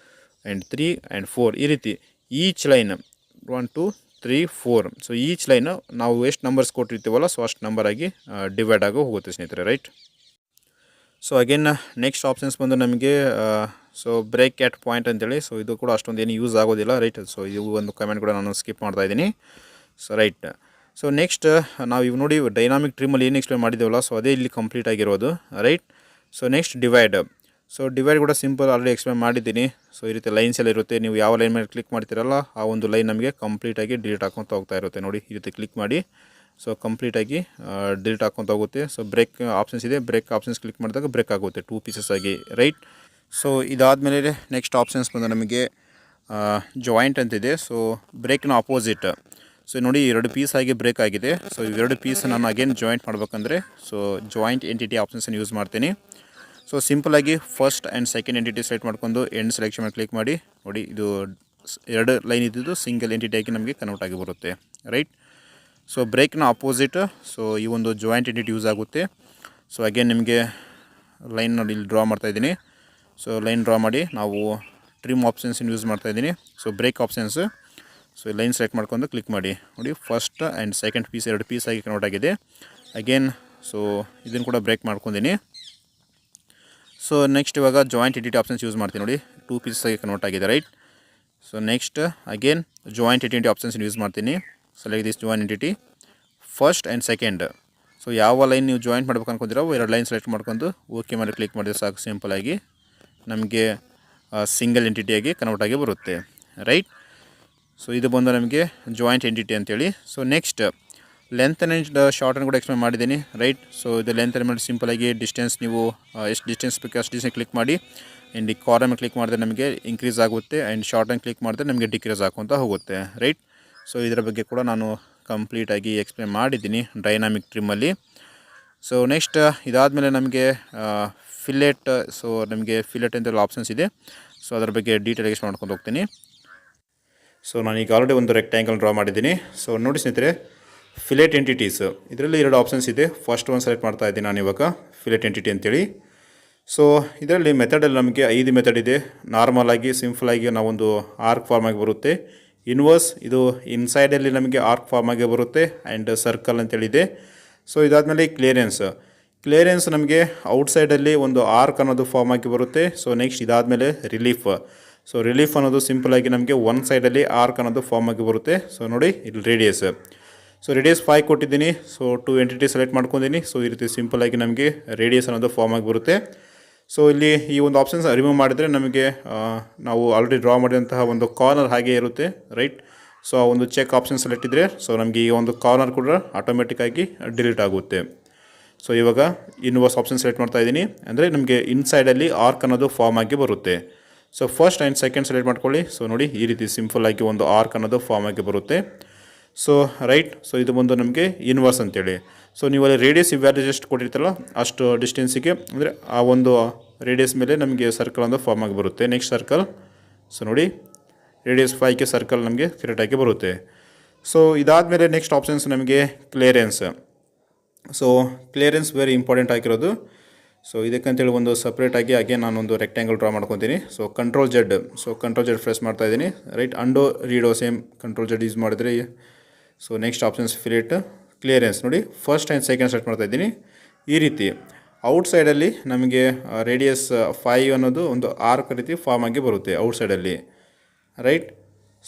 ಆ್ಯಂಡ್ 3 ಆ್ಯಂಡ್ 4 ಈ ರೀತಿ each line 1 2 3 4 so each line ನಾವು ಎಷ್ಟು ನಂಬರ್ಸ್ ಕೊಟ್ಟಿರ್ತೀವಲ್ಲ ಸೊ ಅಷ್ಟು ನಂಬರಾಗಿ ಡಿವೈಡ್ ಆಗೋ ಹೋಗುತ್ತೆ ಸ್ನೇಹಿತರೆ, right. So again next options ಬಂದು ನಮಗೆ ಸೊ ಬ್ರೇಕ್ ಎಟ್ ಪಾಯಿಂಟ್ ಅಂತೇಳಿ. ಸೊ ಇದು ಕೂಡ ಅಷ್ಟೊಂದು ಏನು ಯೂಸ್ ಆಗೋದಿಲ್ಲ, ರೈಟ್. ಸೊ ಇದು ಒಂದು ಕಮೆಂಟ್ ಕೂಡ ನಾನು ಸ್ಕಿಪ್ ಮಾಡ್ತಾ ಇದ್ದೀನಿ. So right. ಸೊ ನೆಕ್ಸ್ಟ್ ನಾವು ಇವು ನೋಡಿ ಡೈನಾಮಿಕ್ ಟ್ರಿಮಲ್ಲಿ ಏನು ಎಕ್ಸ್ಪ್ಲೇನ್ ಮಾಡಿದ್ದೇವಲ್ಲ ಸೊ ಅದೇ ಇಲ್ಲಿ ಕಂಪ್ಲೀಟ್ ಆಗಿರೋದು, right. So next divide. So divide ಕೂಡ ಸಿಂಪಲ್ ಆಲ್ರೆಡಿ ಎಕ್ಸ್ಪ್ಲೇನ್ ಮಾಡಿದ್ದೀನಿ. ಸೊ ಈ ರೀತಿ ಲೈನ್ಸ್ ಎಲ್ಲ ಇರುತ್ತೆ, ನೀವು ಯಾವ ಲೈನ್ ಮೇಲೆ ಕ್ಲಿಕ್ ಮಾಡ್ತೀರಲ್ಲ ಆ ಒಂದು ಲೈನ್ ನಮಗೆ ಕಂಪ್ಲೀಟಾಗಿ ಡಿಲೀಟ್ ಹಾಕ್ಕೊತ ಹೋಗ್ತಾ ಇರುತ್ತೆ ನೋಡಿ. ಈ ರೀತಿ ಕ್ಲಿಕ್ ಮಾಡಿ ಸೊ ಕಂಪ್ಲೀಟಾಗಿ ಡಿಲೀಟ್ ಹಾಕ್ಕೊತ ಹೋಗುತ್ತೆ. ಸೊ ಬ್ರೇಕ್ ಆಪ್ಷನ್ಸ್ ಇದೆ, ಬ್ರೇಕ್ ಆಪ್ಷನ್ಸ್ ಕ್ಲಿಕ್ ಮಾಡಿದಾಗ ಬ್ರೇಕ್ ಆಗುತ್ತೆ 2 ಪೀಸಸ್ ಆಗಿ, ರೈಟ್. ಸೊ ಇದಾದಮೇಲೆ ನೆಕ್ಸ್ಟ್ ಆಪ್ಷನ್ಸ್ ಬಂದು ನಮಗೆ ಜಾಯಿಂಟ್ ಅಂತಿದೆ. ಸೊ ಬ್ರೇಕ್ನ ಅಪೋಸಿಟ್. ಸೊ ನೋಡಿ 2 ಪೀಸ್ ಆಗಿ ಬ್ರೇಕ್ ಆಗಿದೆ. ಸೊ ಇವೆರಡು ಪೀಸ್ ನಾನು ಅಗೇನ್ ಜಾಯಿಂಟ್ ಮಾಡಬೇಕಂದ್ರೆ ಸೊ ಜಾಯಿಂಟ್ ಎಂಟಿಟಿ ಆಪ್ಷನ್ಸನ್ನು ಯೂಸ್ ಮಾಡ್ತೀನಿ. ಸೊ ಸಿಂಪಲಾಗಿ first and second entity select ಮಾಡ್ಕೊಂಡು ಎಂಡ್ ಸೆಲೆಕ್ಷನ್ ಮೇಲೆ ಕ್ಲಿಕ್ ಮಾಡಿ ನೋಡಿ, ಇದು 2 ಲೈನ್ ಇದ್ದಿದ್ದು ಸಿಂಗಲ್ ಎಂಟಿಟಿಯಾಗಿ ನಮಗೆ ಕನ್ವರ್ಟ್ ಆಗಿ ಬರುತ್ತೆ, ರೈಟ್. ಸೊ ಬ್ರೇಕ್ನ ಅಪೋಸಿಟ್. ಸೊ ಈ ಒಂದು ಜಾಯಿಂಟ್ ಎಂಟಿಟಿ ಯೂಸ್ ಆಗುತ್ತೆ. ಸೊ ಅಗೇನ್ ನಿಮಗೆ ಲೈನ್ ನೋಡಿ ಇಲ್ಲಿ ಡ್ರಾ ಮಾಡ್ತಾಯಿದ್ದೀನಿ. ಸೊ ಲೈನ್ ಡ್ರಾ ಮಾಡಿ ನಾವು ಟ್ರಿಮ್ ಆಪ್ಷನ್ಸನ್ನು ಯೂಸ್ ಮಾಡ್ತಾಯಿದ್ದೀನಿ. So break options. So line select ಮಾಡ್ಕೊಂಡು ಕ್ಲಿಕ್ ಮಾಡಿ ನೋಡಿ, first and second piece 2 piece ಆಗಿ ಕನ್ವರ್ಟ್ ಆಗಿದೆ. ಅಗೇನ್ ಸೊ ಇದನ್ನು ಕೂಡ ಬ್ರೇಕ್ ಮಾಡ್ಕೊಂಡಿನಿ. ಸೊ ನೆಕ್ಸ್ಟ್ ಇವಾಗ ಜಾಯಿಂಟ್ ಎಂಟಿಟಿ ಆಪ್ಷನ್ಸ್ ಯೂಸ್ ಮಾಡ್ತೀನಿ ನೋಡಿ, 2 ಪೀಸಸ್ ಆಗಿ ಕನ್ವರ್ಟ್ ಆಗಿದೆ, right. So next again joint entity options use ಮಾಡ್ತೀನಿ. Select this joint entity first and second. So ಯಾವ ಲೈನ್ ನೀವು ಜಾಯಿಂಟ್ ಮಾಡ್ಬೇಕು ಅನ್ಕೊಂಡಿರೋ 2 ಲೈನ್ ಸೆಲೆಕ್ಟ್ ಮಾಡ್ಕೊಂಡು ಓಕೆ ಮಾಡಿ ಕ್ಲಿಕ್ ಮಾಡಿದ್ರೆ ಸಾಕು, ಸಿಂಪಲಾಗಿ ನಮಗೆ ಸಿಂಗಲ್ ಎಂಟಿಟಿಯಾಗಿ ಕನ್ವರ್ಟ್ ಆಗಿ ಬರುತ್ತೆ, ರೈಟ್. ಸೊ ಇದು ಬಂದು ನಮಗೆ ಜಾಯಿಂಟ್ ಎಂಟಿಟಿ ಅಂತೇಳಿ. ಸೊ ನೆಕ್ಸ್ಟ್ ಲೆಂತ್ ಆ್ಯಂಡ್ ಶಾರ್ಟನ್ನು ಕೂಡ ಎಕ್ಸ್ಪ್ಲೇನ್ ಮಾಡಿದ್ದೀನಿ, ರೈಟ್. ಸೊ ಇದು ಲೆಂತ್ ಮಾಡಿ ಸಿಂಪಲಾಗಿ ಡಿಸ್ಟೆನ್ಸ್ ನೀವು ಎಷ್ಟು ಡಿಸ್ಟೆನ್ಸ್ ಬೇಕು ಅಷ್ಟು ಡಿಸ್ಟೆನ್ಸ್ ಕ್ಲಿಕ್ ಮಾಡಿ ಆ್ಯಂಡ್ ಈ ಕಾಲಮ್ ಕ್ಲಿಕ್ ಮಾಡಿದ್ರೆ ನಮಗೆ ಇನ್ಕ್ರೀಸ್ ಆಗುತ್ತೆ ಆ್ಯಂಡ್ ಶಾರ್ಟನ್ನು ಕ್ಲಿಕ್ ಮಾಡಿದ್ರೆ ನಮಗೆ ಡಿಕ್ರೀಸ್ ಆಗುವಂತ ಹೋಗುತ್ತೆ, ರೈಟ್. ಸೊ ಇದರ ಬಗ್ಗೆ ಕೂಡ ನಾನು ಕಂಪ್ಲೀಟಾಗಿ ಎಕ್ಸ್ಪ್ಲೇನ್ ಮಾಡಿದ್ದೀನಿ ಡೈನಾಮಿಕ್ ಟ್ರಿಮ್ಮಲ್ಲಿ. ಸೊ ನೆಕ್ಸ್ಟ್ ಇದಾದಮೇಲೆ ನಮಗೆ ಫಿಲೆಟ್. ಸೊ ನಮಗೆ ಫಿಲೆಟ್ ಅಂತ ಆಪ್ಷನ್ಸ್ ಇದೆ. ಸೊ ಅದರ ಬಗ್ಗೆ ಡೀಟೇಲ್ ಎಕ್ಸ್ಪ್ಲೇನ್ ಮಾಡ್ಕೊಂಡು ಹೋಗ್ತೀನಿ. ಸೊ ನಾನೀಗ ಆಲ್ರೆಡಿ ಒಂದು ರೆಕ್ಟ್ಯಾಂಗಲ್ ಡ್ರಾ ಮಾಡಿದ್ದೀನಿ. ಸೊ ನೋಡಿ ಸ್ನೇಹಿತರೆ, ಫಿಲೆಟ್ ಎಂಟಿಟೀಸ್ ಇದರಲ್ಲಿ 2 ಆಪ್ಷನ್ಸ್ ಇದೆ. ಫಸ್ಟ್ ಒಂದು ಸೆಲೆಕ್ಟ್ ಮಾಡ್ತಾ ಇದ್ದೀನಿ ನಾನು ಇವಾಗ, ಫಿಲೆಟ್ ಎಂಟಿಟಿ ಅಂತೇಳಿ. ಸೊ ಇದರಲ್ಲಿ ಮೆಥಡಲ್ಲಿ ನಮಗೆ 5 ಮೆಥಡ್ ಇದೆ. ನಾರ್ಮಲ್ ಆಗಿ ಸಿಂಪಲಾಗಿ ನಾವೊಂದು ಆರ್ಕ್ ಫಾರ್ಮ್ ಆಗಿ ಬರುತ್ತೆ. ಇನ್ವರ್ಸ್, ಇದು ಇನ್ಸೈಡಲ್ಲಿ ನಮಗೆ ಆರ್ಕ್ ಫಾರ್ಮ್ ಆಗಿ ಬರುತ್ತೆ ಆ್ಯಂಡ್ ಸರ್ಕಲ್ ಅಂತೇಳಿದೆ. ಸೊ ಇದಾದಮೇಲೆ ಕ್ಲಿಯರೆನ್ಸ್ ನಮಗೆ ಔಟ್ಸೈಡಲ್ಲಿ ಒಂದು ಆರ್ಕ್ ಅನ್ನೋದು ಫಾರ್ಮ್ ಆಗಿ ಬರುತ್ತೆ. ಸೊ ನೆಕ್ಸ್ಟ್ ಇದಾದಮೇಲೆ ರಿಲೀಫ್. ಸೊ ರಿಲೀಫ್ ಅನ್ನೋದು ಸಿಂಪಲಾಗಿ ನಮಗೆ ಒನ್ ಸೈಡಲ್ಲಿ ಆರ್ಕ್ ಅನ್ನೋದು ಫಾರ್ಮ್ ಆಗಿ ಬರುತ್ತೆ. ಸೊ ನೋಡಿ ಇಲ್ಲಿ ರೇಡಿಯಸ್. ಸೊ ರೇಡಿಯಸ್ 5 ಕೊಟ್ಟಿದ್ದೀನಿ. ಸೊ 2 ಎಂಟಿಟಿ ಸೆಲೆಕ್ಟ್ ಮಾಡ್ಕೊಂಡಿದ್ದೀನಿ. ಸೊ ಈ ರೀತಿ ಸಿಂಪಲಾಗಿ ನಮಗೆ ರೇಡಿಯಸ್ ಅನ್ನೋದು ಫಾರ್ಮ್ ಆಗಿ ಬರುತ್ತೆ. ಸೊ ಇಲ್ಲಿ ಈ ಒಂದು ಆಪ್ಷನ್ಸ್ ರಿಮೂವ್ ಮಾಡಿದರೆ ನಮಗೆ ನಾವು ಆಲ್ರೆಡಿ ಡ್ರಾ ಮಾಡಿದಂತಹ ಒಂದು ಕಾರ್ನರ್ ಹಾಗೆ ಇರುತ್ತೆ, ರೈಟ್. ಸೊ ಆ ಒಂದು ಚೆಕ್ ಆಪ್ಷನ್ ಸೆಲೆಕ್ಟ್ ಇದ್ದರೆ ಸೊ ನಮಗೆ ಈ ಒಂದು ಕಾರ್ನರ್ ಕೂಡ ಆಟೋಮೆಟಿಕ್ಕಾಗಿ ಡಿಲೀಟ್ ಆಗುತ್ತೆ. ಸೊ ಇವಾಗ ಇನ್ವರ್ಸ್ ಆಪ್ಷನ್ ಸೆಲೆಕ್ಟ್ ಮಾಡ್ತಾ ಇದ್ದೀನಿ, ಅಂದರೆ ನಮಗೆ ಇನ್ಸೈಡಲ್ಲಿ ಆರ್ಕ್ ಅನ್ನೋದು ಫಾರ್ಮ್ ಆಗಿ ಬರುತ್ತೆ. So first and second select ಮಾಡ್ಕೊಳ್ಳಿ. ಸೊ ನೋಡಿ ಈ ರೀತಿ ಸಿಂಪಲಾಗಿ ಒಂದು ಆರ್ಕ್ ಅನ್ನೋದು ಫಾರ್ಮ್ ಆಗಿ ಬರುತ್ತೆ. So right. ಸೊ ಇದು ಬಂದು ನಮಗೆ ಇನ್ವರ್ಸ್ ಅಂತೇಳಿ. ಸೊ ನೀವು ಅಲ್ಲಿ ರೇಡಿಯಸ್ ವ್ಯಾಲ್ಯೂಸ್ ಎಷ್ಟು ಕೊಟ್ಟಿರ್ತಾರಲ್ಲ ಅಷ್ಟು ಡಿಸ್ಟೆನ್ಸಿಗೆ, ಅಂದರೆ ಆ ಒಂದು ರೇಡಿಯಸ್ ಮೇಲೆ ನಮಗೆ ಸರ್ಕಲ್ ಒಂದು ಫಾರ್ಮ್ ಆಗಿ ಬರುತ್ತೆ. Next circle. ಸೊ ನೋಡಿ ರೇಡಿಯಸ್ 5ಗೆ ಸರ್ಕಲ್ ನಮಗೆ ಕರೆಕ್ಟಾಗಿ ಬರುತ್ತೆ. ಸೊ ಇದಾದಮೇಲೆ ನೆಕ್ಸ್ಟ್ ಆಪ್ಷನ್ಸ್ ನಮಗೆ clearance. So clearance very important ಆಗಿರೋದು. ಸೊ ಇದಕ್ಕಂತೇಳಿ ಒಂದು ಸಪ್ರೇಟಾಗಿ ಅಗೇನ್ ನಾನೊಂದು ರೆಕ್ಟ್ಯಾಂಗಲ್ ಡ್ರಾ ಮಾಡ್ಕೊತೀನಿ. So control Z. So control Z press ಮಾಡ್ತಾ ಇದ್ದೀನಿ, right. Undo redo same control Z use ಮಾಡಿದ್ರೆ. So next options fillet clearance ನೋಡಿ ಫಸ್ಟ್ ಆ್ಯಂಡ್ ಸೆಕೆಂಡ್ ಸೆಟ್ ಮಾಡ್ತಾ ಇದ್ದೀನಿ. ಈ ರೀತಿ ಔಟ್ಸೈಡಲ್ಲಿ ನಮಗೆ ರೇಡಿಯಸ್ 5 ಅನ್ನೋದು ಒಂದು ಆರ್ಕ್ ರೀತಿ ಫಾರ್ಮ್ ಆಗಿ ಬರುತ್ತೆ ಔಟ್ಸೈಡಲ್ಲಿ, ರೈಟ್.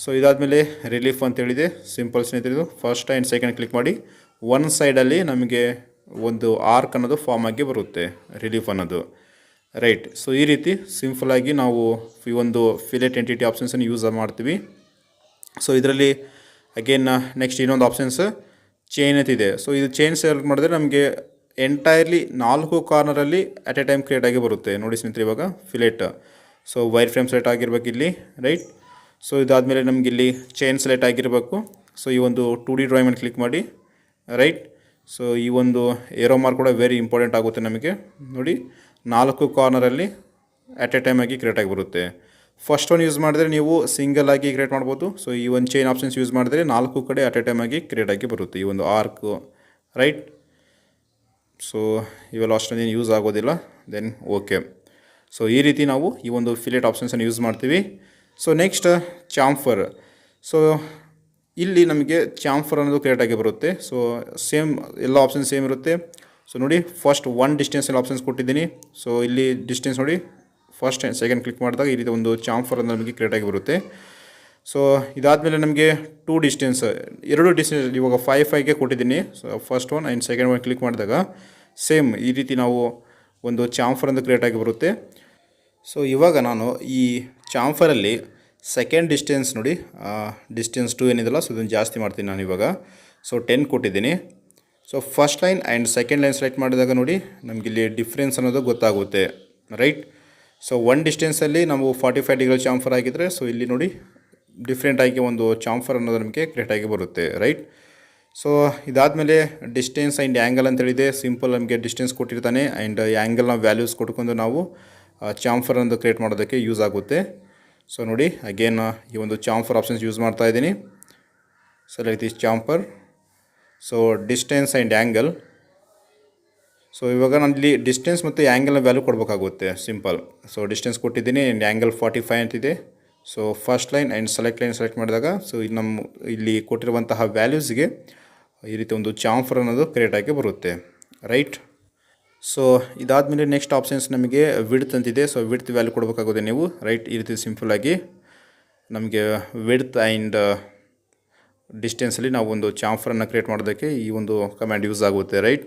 ಸೊ ಇದಾದಮೇಲೆ ರಿಲೀಫ್ ಅಂತೇಳಿದೆ. ಸಿಂಪಲ್ ಸ್ನೇಹಿತರೆ, ಫಸ್ಟ್ ಆ್ಯಂಡ್ ಸೆಕೆಂಡ್ ಕ್ಲಿಕ್ ಮಾಡಿ ಒನ್ ಸೈಡಲ್ಲಿ ನಮಗೆ ಒಂದು ಆರ್ಕ್ ಅನ್ನೋದು ಫಾರ್ಮ್ ಆಗಿ ಬರುತ್ತೆ, ರಿಲೀಫ್ ಅನ್ನೋದು, ರೈಟ್. ಸೊ ಈ ರೀತಿ ಸಿಂಪಲಾಗಿ ನಾವು ಈ ಒಂದು ಫಿಲೆಟ್ ಎಂಟಿಟಿ ಆಪ್ಷನ್ಸನ್ನು ಯೂಸ್ ಮಾಡ್ತೀವಿ. ಸೊ ಇದರಲ್ಲಿ ಅಗೇನ್ ನೆಕ್ಸ್ಟ್ ಇನ್ನೊಂದು ಆಪ್ಷನ್ಸ್ ಚೈನ್ ಅಂತಿದೆ. ಸೊ ಇದು ಚೈನ್ ಸೆಲೆಕ್ಟ್ ಮಾಡಿದ್ರೆ ನಮಗೆ ಎಂಟೈರ್ಲಿ 4 ಕಾರ್ನರಲ್ಲಿ ಅಟ್ ಎ ಟೈಮ್ ಕ್ರಿಯೇಟ್ ಆಗಿ ಬರುತ್ತೆ. ನೋಡಿ ಸ್ನೇಹಿತರೆ, ಇವಾಗ fillet. So wire frame select ಆಗಿರ್ಬೇಕು ಇಲ್ಲಿ, ರೈಟ್. ಸೊ ಇದಾದಮೇಲೆ ನಮಗೆ ಇಲ್ಲಿ ಚೈನ್ ಸೆಲೆಕ್ಟ್ ಆಗಿರಬೇಕು. ಸೊ ಈ ಒಂದು 2D ಡ್ರಾಯಿಂಗ್ ಮೇಲೆ ಕ್ಲಿಕ್ ಮಾಡಿ, ರೈಟ್. ಸೊ ಈ ಒಂದು ಏರೋ ಮಾರ್ಕ್ ಕೂಡ ವೆರಿ ಇಂಪಾರ್ಟೆಂಟ್ ಆಗುತ್ತೆ ನಮಗೆ. ನೋಡಿ 4 ಕಾರ್ನರಲ್ಲಿ ಅಟ್ ಎ ಟೈಮ್ ಆಗಿ ಕ್ರಿಯೇಟ್ ಆಗಿ ಬರುತ್ತೆ. ಫಸ್ಟ್ ಒನ್ ಯೂಸ್ ಮಾಡಿದ್ರೆ ನೀವು ಸಿಂಗಲ್ ಆಗಿ ಕ್ರಿಯೇಟ್ ಮಾಡ್ಬೋದು. ಸೊ ಈ ಒಂದು ಚೈನ್ ಆಪ್ಷನ್ಸ್ ಯೂಸ್ ಮಾಡಿದ್ರೆ 4 ಕಡೆ ಅಟ್ ಎ ಟೈಮ್ ಆಗಿ ಕ್ರಿಯೇಟ್ ಆಗಿ ಬರುತ್ತೆ ಈ ಒಂದು ಆರ್ಕ್, ರೈಟ್. ಸೊ ಇವೆಲ್ಲ ಅಷ್ಟೊಂದೇನು ಯೂಸ್ ಆಗೋದಿಲ್ಲ. Then okay. ಸೊ ಈ ರೀತಿ ನಾವು ಈ ಒಂದು ಫಿಲೆಟ್ ಆಪ್ಷನ್ಸನ್ನು ಯೂಸ್ ಮಾಡ್ತೀವಿ. So next chamfer. ಸೊ ಇಲ್ಲಿ ನಮಗೆ ಚಾಂಫರ್ ಅನ್ನೋದು ಕ್ರಿಯೇಟ್ ಆಗಿ ಬರುತ್ತೆ. ಸೊ ಸೇಮ್ ಎಲ್ಲ ಆಪ್ಷನ್ಸ್ ಸೇಮ್ ಇರುತ್ತೆ. ಸೊ ನೋಡಿ ಫಸ್ಟ್ 1 ಡಿಸ್ಟೆನ್ಸಲ್ಲಿ ಆಪ್ಷನ್ಸ್ ಕೊಟ್ಟಿದ್ದೀನಿ. ಸೊ ಇಲ್ಲಿ ಡಿಸ್ಟೆನ್ಸ್ ನೋಡಿ ಫಸ್ಟ್ ಆ್ಯಂಡ್ ಸೆಕೆಂಡ್ ಕ್ಲಿಕ್ ಮಾಡಿದಾಗ ಈ ರೀತಿ ಒಂದು ಚಾಂಫರ್ ಅನ್ನೋದು ನಮಗೆ ಕ್ರಿಯೇಟ್ ಆಗಿ ಬರುತ್ತೆ. ಸೊ ಇದಾದಮೇಲೆ ನಮಗೆ 2 ಡಿಸ್ಟೆನ್ಸ್, 2 ಡಿಸ್ಟೆನ್ಸ್ ಇವಾಗ 5ಗೆ ಕೊಟ್ಟಿದ್ದೀನಿ. So first one and second one click ಮಾಡಿದಾಗ ಸೇಮ್ ಈ ರೀತಿ ನಾವು ಒಂದು ಚಾಂಫರ್ ಅಂತ ಕ್ರಿಯೇಟ್ ಆಗಿ ಬರುತ್ತೆ. ಸೊ ಇವಾಗ ನಾನು ಈ ಚಾಂಫರಲ್ಲಿ ಸೆಕೆಂಡ್ ಡಿಸ್ಟೆನ್ಸ್ ನೋಡಿ, ಡಿಸ್ಟೆನ್ಸ್ 2 ಏನಿದೆಲ್ಲ, ಸೊ ಇದನ್ನು ಜಾಸ್ತಿ ಮಾಡ್ತೀನಿ ನಾನು ಇವಾಗ. ಸೊ 10 ಕೊಟ್ಟಿದ್ದೀನಿ. So first line and second line select ಮಾಡಿದಾಗ ನೋಡಿ ನಮಗೆ ಇಲ್ಲಿ ಡಿಫ್ರೆನ್ಸ್ ಅನ್ನೋದು ಗೊತ್ತಾಗುತ್ತೆ, ರೈಟ್. ಸೊ 1 ಡಿಸ್ಟೆನ್ಸಲ್ಲಿ ನಾವು 45 ಡಿಗ್ರಿ ಚಾಂಫರ್ ಆಗಿದ್ದರೆ, ಸೊ ಇಲ್ಲಿ ನೋಡಿ ಡಿಫ್ರೆಂಟಾಗಿ ಒಂದು ಚಾಂಫರ್ ಅನ್ನೋದು ನಮಗೆ ಕ್ರಿಯೇಟ್ ಆಗಿ ಬರುತ್ತೆ, ರೈಟ್. ಸೊ ಇದಾದಮೇಲೆ ಡಿಸ್ಟೆನ್ಸ್ ಆ್ಯಂಡ್ ಆ್ಯಂಗಲ್ ಅಂತೇಳಿದೆ. ಸಿಂಪಲ್ ನಮಗೆ ಡಿಸ್ಟೆನ್ಸ್ ಕೊಟ್ಟಿರ್ತಾನೆ ಆ್ಯಂಡ್ ಆ್ಯಂಗಲ್ನ ವ್ಯಾಲ್ಯೂಸ್ ಕೊಟ್ಕೊಂಡು ನಾವು ಚಾಂಫರ್ ಅನ್ನೋದು ಕ್ರಿಯೇಟ್ ಮಾಡೋದಕ್ಕೆ ಯೂಸ್ ಆಗುತ್ತೆ. ಸೊ ನೋಡಿ ಅಗೇನ್ ಈ ಒಂದು ಚಾಂಫರ್ ಆಪ್ಷನ್ಸ್ ಯೂಸ್ ಮಾಡ್ತಾ ಇದ್ದೀನಿ. Select this chamfer. So distance and angle. So ಇವಾಗ ನಾನು ಇಲ್ಲಿ ಡಿಸ್ಟೆನ್ಸ್ ಮತ್ತು ಆ್ಯಂಗಲ್ನ ವ್ಯಾಲ್ಯೂ ಕೊಡಬೇಕಾಗುತ್ತೆ, ಸಿಂಪಲ್. ಸೊ ಡಿಸ್ಟೆನ್ಸ್ ಕೊಟ್ಟಿದ್ದೀನಿ ಆ್ಯಂಡ್ ಆ್ಯಂಗಲ್ 45 ಅಂತಿದೆ. So first line and line select ಮಾಡಿದಾಗ ಸೊ ನಮ್ಮ ಇಲ್ಲಿ ಕೊಟ್ಟಿರುವಂತಹ ವ್ಯಾಲ್ಯೂಸ್ಗೆ ಈ ರೀತಿ ಒಂದು ಚಾಂಫರ್ ಅನ್ನೋದು ಕ್ರಿಯೇಟ್ ಆಗಿ ಬರುತ್ತೆ, ರೈಟ್. ಸೊ ಇದಾದಮೇಲೆ ನೆಕ್ಸ್ಟ್ ಆಪ್ಷನ್ಸ್ ನಮಗೆ ವಿಡ್ತ್ ಅಂತಿದೆ. ಸೊ ವಿಡ್ತ್ ವ್ಯಾಲ್ಯೂ ಕೊಡಬೇಕಾಗುತ್ತೆ ನೀವು, ರೈಟ್. ಈ ರೀತಿ ಸಿಂಪಲ್ಲಾಗಿ ನಮಗೆ ವಿಡ್ತ್ ಆ್ಯಂಡ್ ಡಿಸ್ಟೆನ್ಸಲ್ಲಿ ನಾವು ಒಂದು ಚಾಂಫರನ್ನು ಕ್ರಿಯೇಟ್ ಮಾಡೋದಕ್ಕೆ ಈ ಒಂದು ಕಮ್ಯಾಂಡ್ ಯೂಸ್ ಆಗುತ್ತೆ, ರೈಟ್.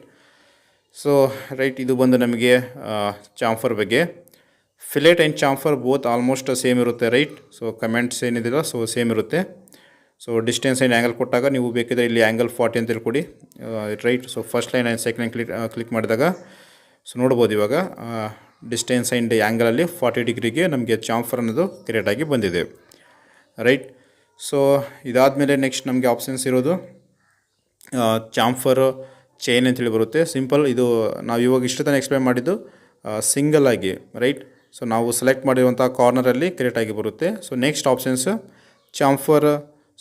ಸೊ ರೈಟ್, ಇದು ಬಂದು ನಮಗೆ ಚಾಂಫರ್ ಬಗ್ಗೆ. Fillet and chamfer both almost same ಇರುತ್ತೆ, ರೈಟ್. ಸೊ ಕಮೆಂಟ್ಸ್ ಏನಿದಿಲ್ಲ ಸೊ ಸೇಮ್ ಇರುತ್ತೆ. ಸೊ ಡಿಸ್ಟೆನ್ಸ್ ಆ್ಯಂಡ್ ಆ್ಯಂಗಲ್ ಕೊಟ್ಟಾಗ ನೀವು ಬೇಕಿದ್ರೆ ಇಲ್ಲಿ ಆ್ಯಂಗಲ್ 40 ಅಂತ ಹೇಳ್ಕೊಡಿ, right. So first line and second line click ಮಾಡಿದಾಗ ಸೊ ನೋಡ್ಬೋದು ಇವಾಗ ಡಿಸ್ಟೆನ್ಸ್ ಆ್ಯಂಡ್ ಆ್ಯಂಗಲಲ್ಲಿ 40 ಡಿಗ್ರಿಗೆ ನಮಗೆ ಚಾಂಫರ್ ಅನ್ನೋದು ಕ್ರಿಯೇಟ್ ಆಗಿ ಬಂದಿದೆ, ರೈಟ್. ಸೊ ಇದಾದಮೇಲೆ ನೆಕ್ಸ್ಟ್ ನಮಗೆ ಆಪ್ಷನ್ಸ್ ಇರೋದು ಚಾಂಫರ್ ಚೈನ್ ಅಂತೇಳಿ ಬರುತ್ತೆ. ಸಿಂಪಲ್, ಇದು ನಾವು ಇವಾಗ ಇಷ್ಟು ತನಕ ಎಕ್ಸ್ಪ್ಲೇನ್ ಮಾಡಿದ್ದು ಸಿಂಗಲ್ ಆಗಿ, ರೈಟ್. ಸೊ ನಾವು ಸೆಲೆಕ್ಟ್ ಮಾಡಿರುವಂಥ ಕಾರ್ನರಲ್ಲಿ ಕ್ರಿಯೇಟ್ ಆಗಿ ಬರುತ್ತೆ. So next options chamfer,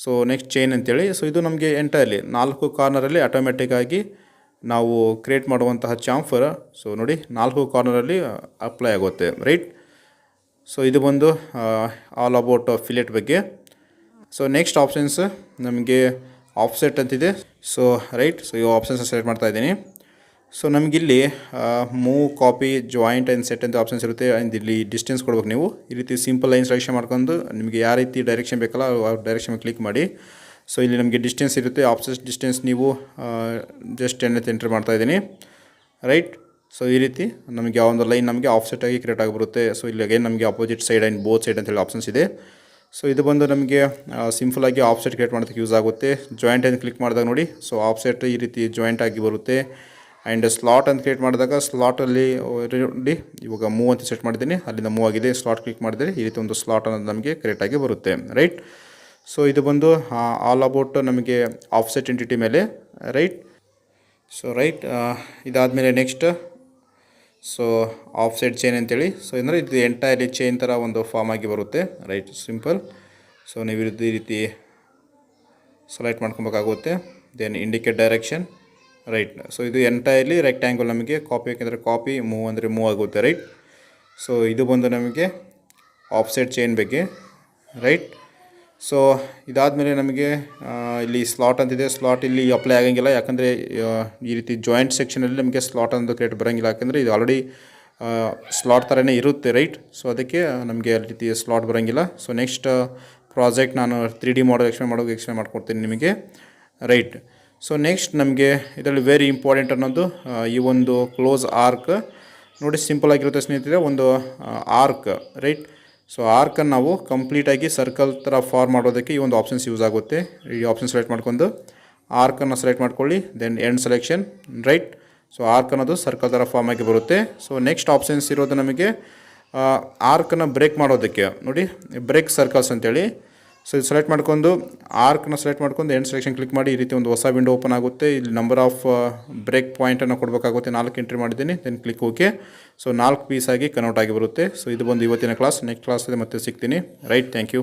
so next chain ಅಂತೇಳಿ. ಸೊ ಇದು ನಮಗೆ ಎಂಟೈರ್ಲಿ 4 ಕಾರ್ನರಲ್ಲಿ ಆಟೋಮೆಟಿಕ್ಕಾಗಿ ನಾವು ಕ್ರಿಯೇಟ್ ಮಾಡುವಂತಹ ಚಾಂಫರ್. ಸೊ ನೋಡಿ 4 ಕಾರ್ನರಲ್ಲಿ ಅಪ್ಲೈ ಆಗುತ್ತೆ, ರೈಟ್. ಸೊ ಇದು ಬಂದು ಆಲ್ ಅಬೌಟ್ ಫಿಲೆಟ್ ಬಗ್ಗೆ. ಸೊ ನೆಕ್ಸ್ಟ್ ಆಪ್ಷನ್ಸ್ ನಮಗೆ ಆಫ್ಸೆಟ್ ಅಂತಿದೆ. ಸೊ ರೈಟ್, ಸೊ ಈ ಆಪ್ಷನ್ಸ್ ಸೆಲೆಕ್ಟ್ ಮಾಡ್ತಾ ಇದ್ದೀನಿ. ಸೊ ನಮಗಿಲ್ಲಿ move, copy, joint and set ಅಂತ ಆಪ್ಷನ್ಸ್ ಇರುತ್ತೆ. ಆ್ಯಂಡ್ ಇಲ್ಲಿ ಡಿಸ್ಟೆನ್ಸ್ ಕೊಡ್ಬೇಕು ನೀವು. ಈ ರೀತಿ ಸಿಂಪಲ್ ಲೈನ್ ಸೆಲೆಕ್ಷನ್ ಮಾಡ್ಕೊಂಡು ನಿಮಗೆ ಯಾವ ರೀತಿ ಡೈರೆಕ್ಷನ್ ಬೇಕಲ್ಲ ಆ ಡೈರೆಕ್ಷನ್ ಕ್ಲಿಕ್ ಮಾಡಿ. ಸೊ ಇಲ್ಲಿ ನಮಗೆ ಡಿಸ್ಟೆನ್ಸ್ ಇರುತ್ತೆ. ಆಫ್ಸೆಟ್ ಡಿಸ್ಟೆನ್ಸ್ ನೀವು ಜಸ್ಟ್ 10 ಅಂತ ಎಂಟ್ರಿ ಮಾಡ್ತಾಯಿದ್ದೀನಿ, ರೈಟ್. ಸೊ ಈ ರೀತಿ ನಮಗೆ ಆ ಒಂದು ಲೈನ್ ನಮಗೆ ಆಫ್ಸೆಟ್ ಆಗಿ ಕ್ರಿಯೇಟ್ ಆಗಿಬರುತ್ತೆ. ಸೊ ಇಲ್ಲಿ ಅಗೇನ್ ನಮಗೆ opposite side and both side ಅಂತೇಳಿ ಆಪ್ಷನ್ಸ್ ಇದೆ. ಸೊ ಇದು ಬಂದು ನಮಗೆ ಸಿಂಪಲಾಗಿ ಆಫ್ಸೆಟ್ ಕ್ರಿಯೇಟ್ ಮಾಡೋದಕ್ಕೆ ಯೂಸ್ ಆಗುತ್ತೆ. ಜಾಯಿಂಟ್ ಅಂತ ಕ್ಲಿಕ್ ಮಾಡಿದಾಗ ನೋಡಿ ಸೊ ಆಫ್ಸೆಟ್ ಈ ರೀತಿ ಜಾಯಿಂಟ್ ಆಗಿ ಬರುತ್ತೆ. ಆ್ಯಂಡ್ ಸ್ಲಾಟ್ ಅಂತ ಕ್ರಿಯೇಟ್ ಮಾಡಿದಾಗ ಸ್ಲಾಟಲ್ಲಿ ಇವಾಗ ಮೂವ್ ಅಂತ ಸೆಟ್ ಮಾಡಿದ್ದೀನಿ, ಅಲ್ಲಿಂದ ಮೂವ್ ಆಗಿದೆ. ಸ್ಲಾಟ್ ಕ್ಲಿಕ್ ಮಾಡಿದರೆ ಈ ರೀತಿ ಒಂದು ಸ್ಲಾಟ್ ಅನ್ನೋದು ನಮಗೆ ಕ್ರಿಯೇಟ್ ಬರುತ್ತೆ, ರೈಟ್. ಸೊ ಇದು ಬಂದು ಆಲ್ ಅಬೌಟ್ ನಮಗೆ ಆಫ್ಸೆಟ್ ಎಂಟಿಟಿ ಮೇಲೆ, ರೈಟ್. ಸೊ ರೈಟ್, ಇದಾದಮೇಲೆ ನೆಕ್ಸ್ಟ್ ಸೊ ಆಫ್ಸೆಟ್ ಚೈನ್ ಅಂತೇಳಿ. ಸೊ ಅಂದರೆ ಇದು ಎಂಟೈರ್ಲಿ ಚೈನ್ ಥರ ಒಂದು ಫಾರ್ಮ್ ಆಗಿ ಬರುತ್ತೆ, ರೈಟ್, ಸಿಂಪಲ್. ಸೊ ನೀವು ಈ ರೀತಿ ಸೆಲೆಕ್ಟ್ ಮಾಡ್ಕೊಬೇಕಾಗುತ್ತೆ. Then indicate direction, right. So ಇದು ಎಂಟೈರ್ಲಿ ರೆಕ್ಟ್ಯಾಂಗಲ್ ನಮಗೆ ಕಾಪಿ ಬೇಕೆಂದರೆ ಕಾಪಿ, ಮೂವ್ ಅಂದರೆ ಮೂವ್ ಆಗುತ್ತೆ, ರೈಟ್. ಸೊ ಇದು ಬಂದು ನಮಗೆ ಆಫ್ಸೆಟ್ ಚೈನ್ ಬಗ್ಗೆ, ರೈಟ್. ಸೊ ಇದಾದಮೇಲೆ ನಮಗೆ ಇಲ್ಲಿ ಸ್ಲಾಟ್ ಅಂತಿದೆ. ಸ್ಲಾಟ್ ಇಲ್ಲಿ ಅಪ್ಲೈ ಆಗೋಂಗಿಲ್ಲ, ಯಾಕಂದರೆ ಈ ರೀತಿ ಜಾಯಿಂಟ್ ಸೆಕ್ಷನಲ್ಲಿ ನಮಗೆ ಸ್ಲಾಟ್ ಅನ್ನೋದು ಕ್ರಿಯೇಟ್ ಬರೋಂಗಿಲ್ಲ, ಯಾಕಂದರೆ ಇದು ಆಲ್ರೆಡಿ ಸ್ಲಾಟ್ ಥರನೇ ಇರುತ್ತೆ, ರೈಟ್. ಸೊ ಅದಕ್ಕೆ ನಮಗೆ ಆ ರೀತಿ ಸ್ಲಾಟ್ ಬರೋಂಗಿಲ್ಲ. ಸೊ ನೆಕ್ಸ್ಟ್ ಪ್ರಾಜೆಕ್ಟ್ ನಾನು 3D ಮಾಡಲ್ ಎಕ್ಸ್ಪ್ಲೇನ್ ಮಾಡ್ಕೊಡ್ತೀನಿ ನಿಮಗೆ, ರೈಟ್. ಸೊ ನೆಕ್ಸ್ಟ್ ನಮಗೆ ಇದರಲ್ಲಿ ವೆರಿ ಇಂಪಾರ್ಟೆಂಟ್ ಅನ್ನೋದು ಈ ಒಂದು ಕ್ಲೋಸ್ ಆರ್ಕ್. ನೋಡಿ ಸಿಂಪಲ್ ಆಗಿರುತ್ತೆ ಸ್ನೇಹಿತರೆ, ಒಂದು ಆರ್ಕ್, ರೈಟ್. ಸೊ ಆರ್ಕನ್ನು ನಾವು ಕಂಪ್ಲೀಟಾಗಿ ಸರ್ಕಲ್ ಥರ ಫಾರ್ಮ್ ಮಾಡೋದಕ್ಕೆ ಈ ಒಂದು ಆಪ್ಷನ್ಸ್ ಯೂಸ್ ಆಗುತ್ತೆ. ಈ ಆಪ್ಷನ್ ಸೆಲೆಕ್ಟ್ ಮಾಡ್ಕೊಂಡು ಆರ್ಕನ್ನು ಸೆಲೆಕ್ಟ್ ಮಾಡ್ಕೊಳ್ಳಿ. Then end selection, right. So arc ಅನ್ನೋದು ಸರ್ಕಲ್ ಥರ ಫಾರ್ಮ್ ಆಗಿ ಬರುತ್ತೆ. ಸೊ ನೆಕ್ಸ್ಟ್ ಆಪ್ಷನ್ಸ್ ಇರೋದು ನಮಗೆ ಆರ್ಕನ್ನು ಬ್ರೇಕ್ ಮಾಡೋದಕ್ಕೆ ನೋಡಿ ಬ್ರೇಕ್ ಸರ್ಕಲ್ಸ್ ಅಂತೇಳಿ. ಸೊ ಇದು ಸೆಲೆಕ್ಟ್ ಮಾಡ್ಕೊಂಡು ಆರ್ಕ್ನ ಸೆಲೆಕ್ಟ್ ಮಾಡ್ಕೊಂಡು ಎಂಡ್ ಸೆಲೆಕ್ಷನ್ ಕ್ಲಿಕ್ ಮಾಡಿ ಈ ರೀತಿ ಒಂದು ಹೊಸ ವಿಂಡೋ ಓಪನ್ ಆಗುತ್ತೆ. ಇಲ್ಲಿ ನಂಬರ್ ಆಫ್ ಬ್ರೇಕ್ ಪಾಯಿಂಟನ್ನು ಕೊಡಬೇಕಾಗುತ್ತೆ. 4 ಎಂಟ್ರಿ ಮಾಡಿದ್ದೀನಿ. Then click okay. So 4 piece ಆಗಿ ಕನ್ವರ್ಟ್ ಆಗಿ ಬರುತ್ತೆ. ಸೊ ಇದು ಬಂದು ಇವತ್ತಿನ ಕ್ಲಾಸ್. ನೆಕ್ಸ್ಟ್ ಕ್ಲಾಸಲ್ಲಿ ಮತ್ತೆ ಸಿಗ್ತೀನಿ. Right, thank you.